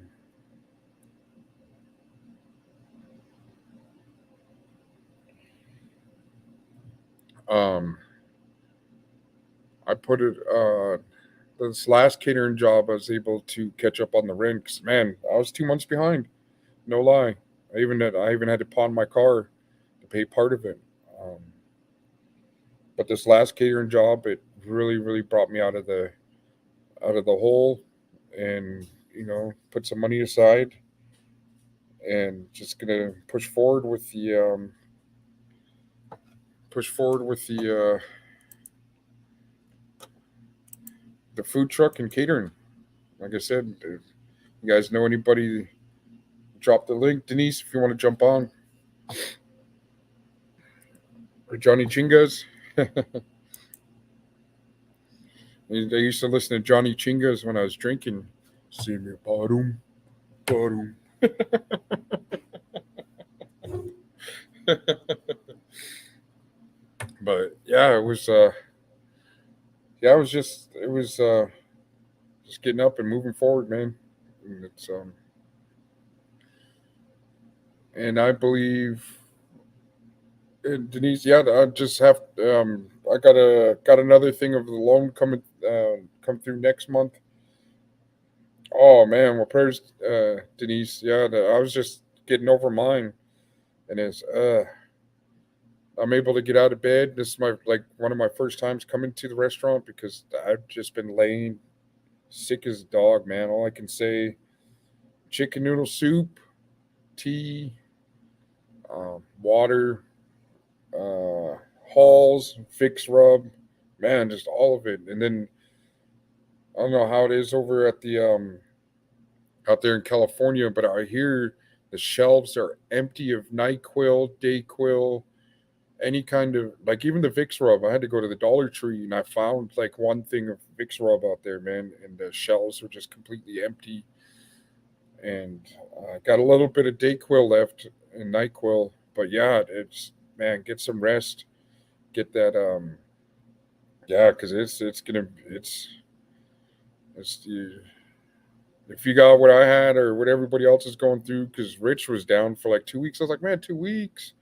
I put it this last catering job I was able to catch up on the rent 'cause, man, I was 2 months behind. No lie. I even had to pawn my car to pay part of it. Um, but this last catering job, it really brought me out of the hole, and put some money aside, and just gonna push forward with the food truck and catering. Like I said, if you guys know anybody, drop the link, Denise, if you want to jump on, or Johnny Chingas. I used to listen to Johnny Chingas when I was drinking. See me, bottom, bottom. But yeah, it was. Yeah, it was just getting up and moving forward, man. And and I believe, Denise. Yeah, I just have. I got another thing of the loan coming come through next month. Oh man, well prayers, Denise. Yeah, I was just getting over mine, and I'm able to get out of bed. This is my like one of my first times coming to the restaurant because I've just been laying sick as a dog, man. All I can say, chicken noodle soup, tea, water, uh, Halls, Fix Rub, man, just all of it. And then I don't know how it is over at the out there in California, but I hear the shelves are empty of Nyquil, Dayquil, any kind of like even the Vicks Rub. I had to go to the Dollar Tree and I found like one thing of Vicks Rub out there, man, and the shelves were just completely empty. And I got a little bit of Dayquil left and Nyquil, but yeah, it's man, get some rest, get that yeah, because it's the if you got what I had or what everybody else is going through, because Rich was down for like 2 weeks. I was like, man, 2 weeks,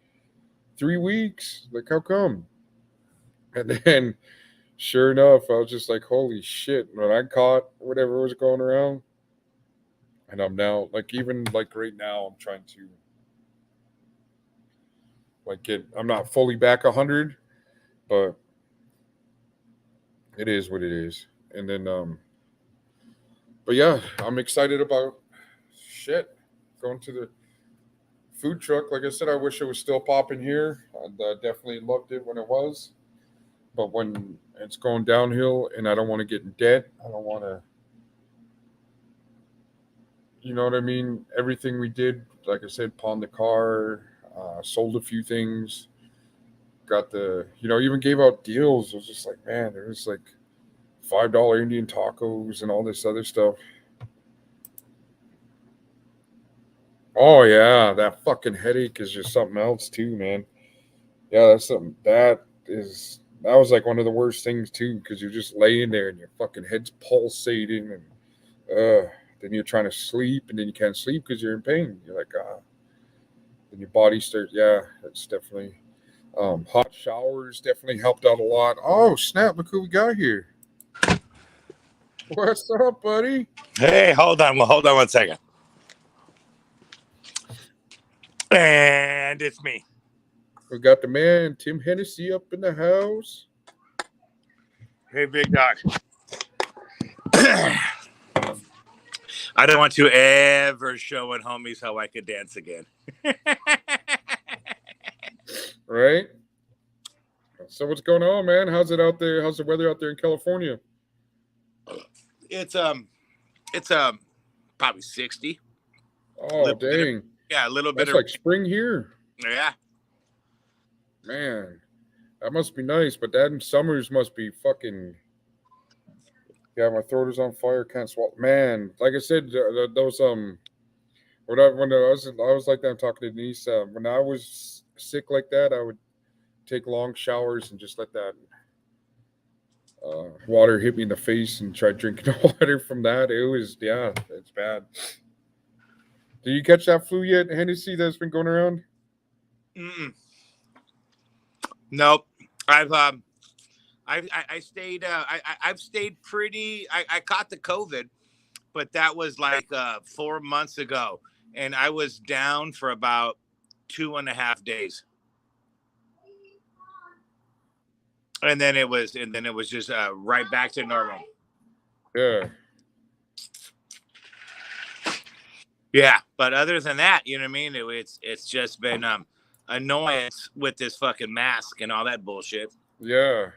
3 weeks, like how come? And then sure enough, I was just like, holy shit, when I caught whatever was going around, and I'm now like even like right now, I'm trying to like get. I'm not fully back 100, but it is what it is. And then but yeah, I'm excited about shit going to the food truck. Like I said, I wish it was still popping here. I definitely loved it when it was, but when it's going downhill, and I don't want to get in debt, I don't want to. You know what I mean? Everything we did, like I said, pawned the car, sold a few things, got even gave out deals. It was just like, man, there was like $5 Indian tacos and all this other stuff. Oh yeah, that fucking headache is just something else too, man. Yeah, that's something that was like one of the worst things too, because you're just laying there and your fucking head's pulsating, and then you're trying to sleep and then you can't sleep because you're in pain. You're like, then your body starts. Yeah, it's definitely hot showers definitely helped out a lot. Oh snap! Look who we got here. What's up, buddy? Hey, hold on 1 second. And it's me. We got the man Tim Hennessy up in the house. Hey, big dog. I don't want to ever show at homies how I could dance again. Right? So what's going on, man? How's it out there? How's the weather out there in California? It's probably 60. Oh, dang. Yeah, a little bit That's of like spring here. yeah. Man, that must be nice, but that in summers must be fucking. Yeah, my throat is on fire. Can't swallow. Man, like I said, those when I was like that, I'm talking to Denise. When I was sick like that, I would take long showers and just let that water hit me in the face and try drinking the water from that. It was it's bad. Did you catch that flu yet, Hennessy? That's been going around. Mm-mm. Nope. I stayed. I've stayed pretty. I caught the COVID, but that was like 4 months ago, and I was down for about 2.5 days, and then it was just right back to normal. Yeah. Yeah, but other than that, you know what I mean. It's just been annoyance with this fucking mask and all that bullshit. Yeah.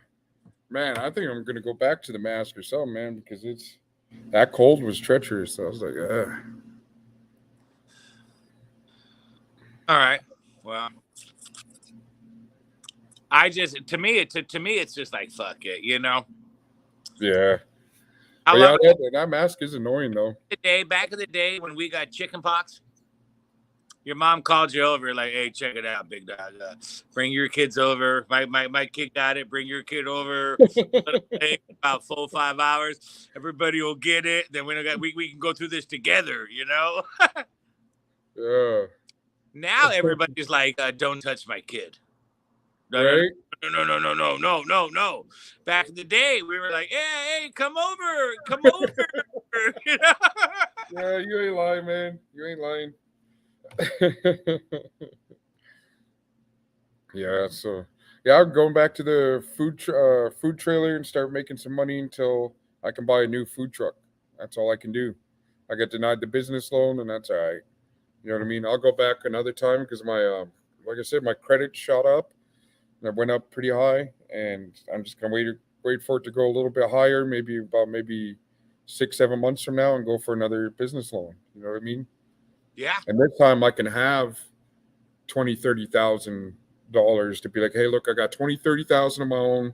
Man, I think I'm gonna go back to the mask or something, man, because it's that cold was treacherous. So I was like, All right. Well, to me it's just like fuck it, you know. yeah. I But love yeah, that mask is annoying though. back in the day when we got chicken pox. Your mom called you over like, hey, check it out, big dog. Bring your kids over. My kid got it. Bring your kid over. About 4 or 5 hours. Everybody will get it. Then we can go through this together, you know? Yeah. Now everybody's like, don't touch my kid. Right? No. Back in the day, we were like, hey, come over. You know? Yeah, you ain't lying, man. You ain't lying. Yeah, so yeah, I'm going back to the food trailer and start making some money until I can buy a new food truck. That's all I can do. I got denied the business loan, and that's all right. You know what I mean? I'll go back another time because my like I said, my credit shot up and it went up pretty high, and I'm just gonna wait for it to go a little bit higher, maybe 6-7 months from now, and go for another business loan. You know what I mean? Yeah. And this time I can have $20,000-$30,000 to be like, hey, look, I got 20-30,000 of my own.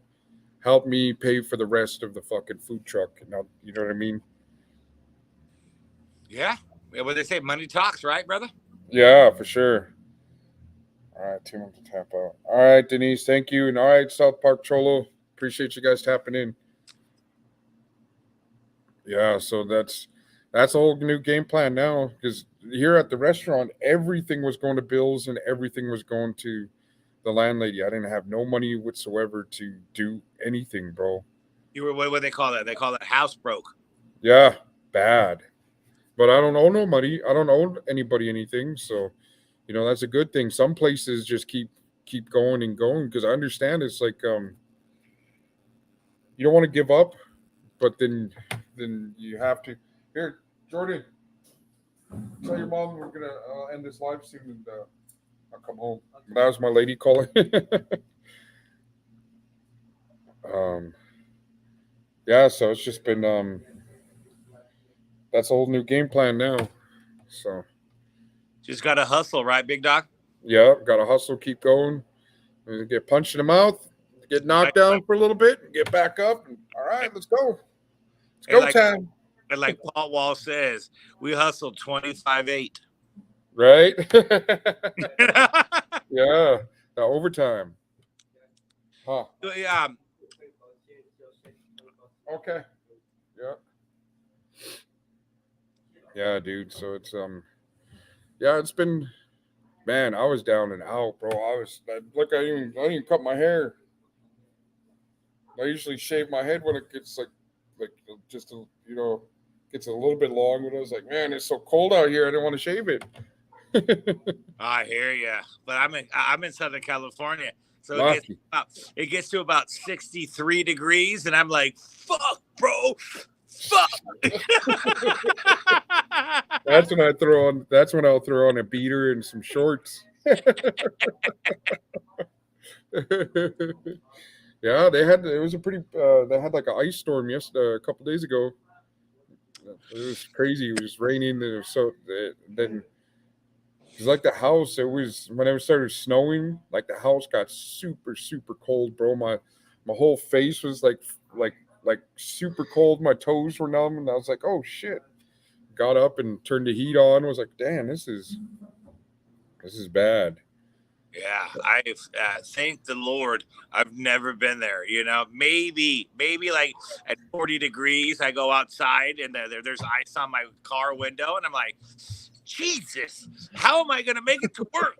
Help me pay for the rest of the fucking food truck. And I'll, you know what I mean? Yeah. What they say, money talks, right, brother? Yeah, for sure. All right, 2 months to tap out. All right, Denise, thank you. And all right, South Park Cholo, appreciate you guys tapping in. Yeah, so that's a whole new game plan now, because here at the restaurant, everything was going to bills and everything was going to the landlady. I didn't have no money whatsoever to do anything, bro. You were what they call that? They call it house broke. Yeah, bad. But I don't owe no money. I don't owe anybody anything. So, that's a good thing. Some places just keep going and going, because I understand it's like you don't want to give up, but then you have to. Here, Jordan, tell your mom we're gonna end this live soon, and I'll come home. That was my lady calling. Yeah, so it's just been that's a whole new game plan now. So Just got to hustle, right, big dog? yeah, gotta hustle, keep going, and get punched in the mouth, get knocked down for a little bit, and get back up. And, all right, let's go. It's go time. And like Paul Wall says, we hustled 25-8. Right? Yeah, the overtime. Huh. Yeah. Okay. Yeah. Yeah, dude. So it's yeah, it's been, man, I was down and out, bro. I didn't even cut my hair. I usually shave my head when it gets like just gets a little bit long. But I was like, man, it's so cold out here. I didn't want to shave it. I hear you, but I'm in Southern California. So Lucky. it gets to about 63 degrees, and I'm like, fuck, bro. Fuck. That's when I'll throw on a beater and some shorts. Yeah, they had like an ice storm yesterday, a couple days ago. It was crazy. It was raining, and it was then it's like the house. It was when it started snowing. Like the house got super super cold, bro. My whole face was like super cold. My toes were numb, and I was like, oh shit. Got up and turned the heat on. Was like, damn, this is bad. Yeah, I thank the Lord. I've never been there. Maybe like at 40 degrees, I go outside and there's ice on my car window, and I'm like, Jesus, how am I going to make it to work?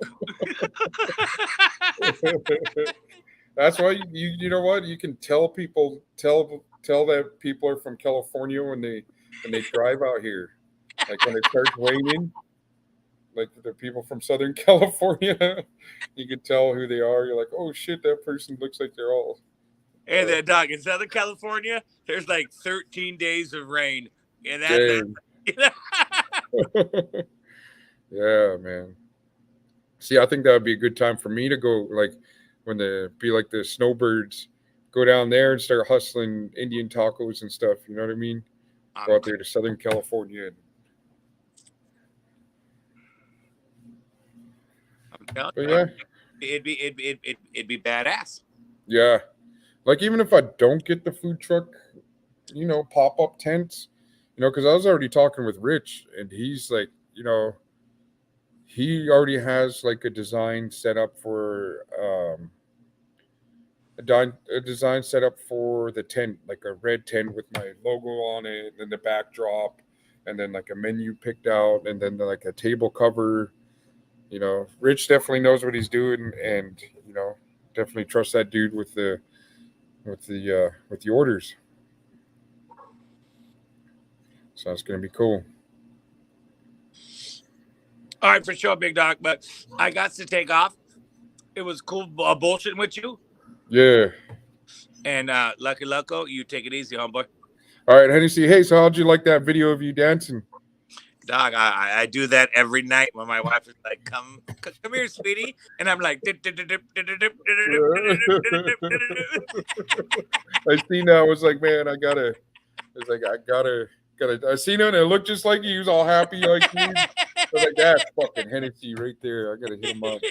That's why you know what, you can tell that people are from California when they drive out here, like when it starts raining. Like the people from Southern California, you can tell who they are. You're like, oh shit, that person looks like they're all. And then, dog, in Southern California, there's like 13 days of rain, and Yeah, man. See, I think that would be a good time for me to go, like when the snowbirds go down there and start hustling Indian tacos and stuff. You know what I mean? Go out there to Southern California. But yeah, it'd be badass. Yeah, like even if I don't get the food truck, pop up tents, because I was already talking with Rich, and he's like, he already has like a design set up for a design set up for the tent, like a red tent with my logo on it, and then the backdrop, and then like a menu picked out, and then like a table cover. Rich definitely knows what he's doing, and definitely trust that dude with the orders. So it's gonna be cool. All right, for sure, big dog. But I got to take off. It was cool bullshitting with you. Yeah. And Lucky Loco, you take it easy, homeboy. All right, Hennessy. Hey, so how'd you like that video of you dancing? Dog, I do that every night when my wife is like, come here, sweetie. And I'm like, I seen that. I was like, man, I seen it, and it looked just like you. He was all happy like you. I was like, that's fucking Hennessy right there. I gotta hit him up.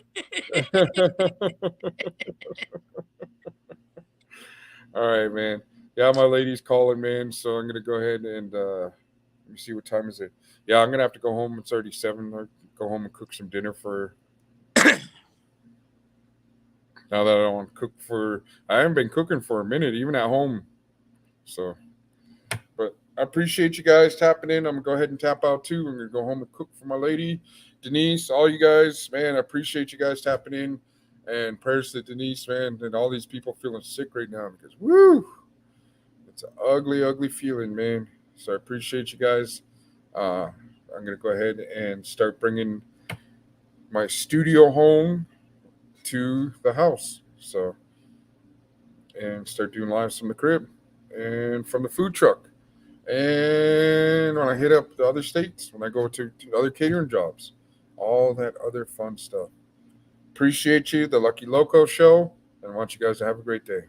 All right, man. Yeah, my lady's calling, man. So I'm gonna go ahead and let me see, what time is it? Yeah, I'm gonna have to go home. It's already 7. I'll go home and cook some dinner for her. Now that I don't want to cook I haven't been cooking for a minute, even at home. So, but I appreciate you guys tapping in. I'm gonna go ahead and tap out too. I'm gonna go home and cook for my lady, Denise. All you guys, man, I appreciate you guys tapping in. And prayers to Denise, man, and all these people feeling sick right now, because woo, it's an ugly, ugly feeling, man. So I appreciate you guys. I'm gonna go ahead and start bringing my studio home to the house. So, and start doing lives from the crib and from the food truck. And when I hit up the other states, when I go to other catering jobs, all that other fun stuff. Appreciate you, the Lucky Loco Show, and I want you guys to have a great day.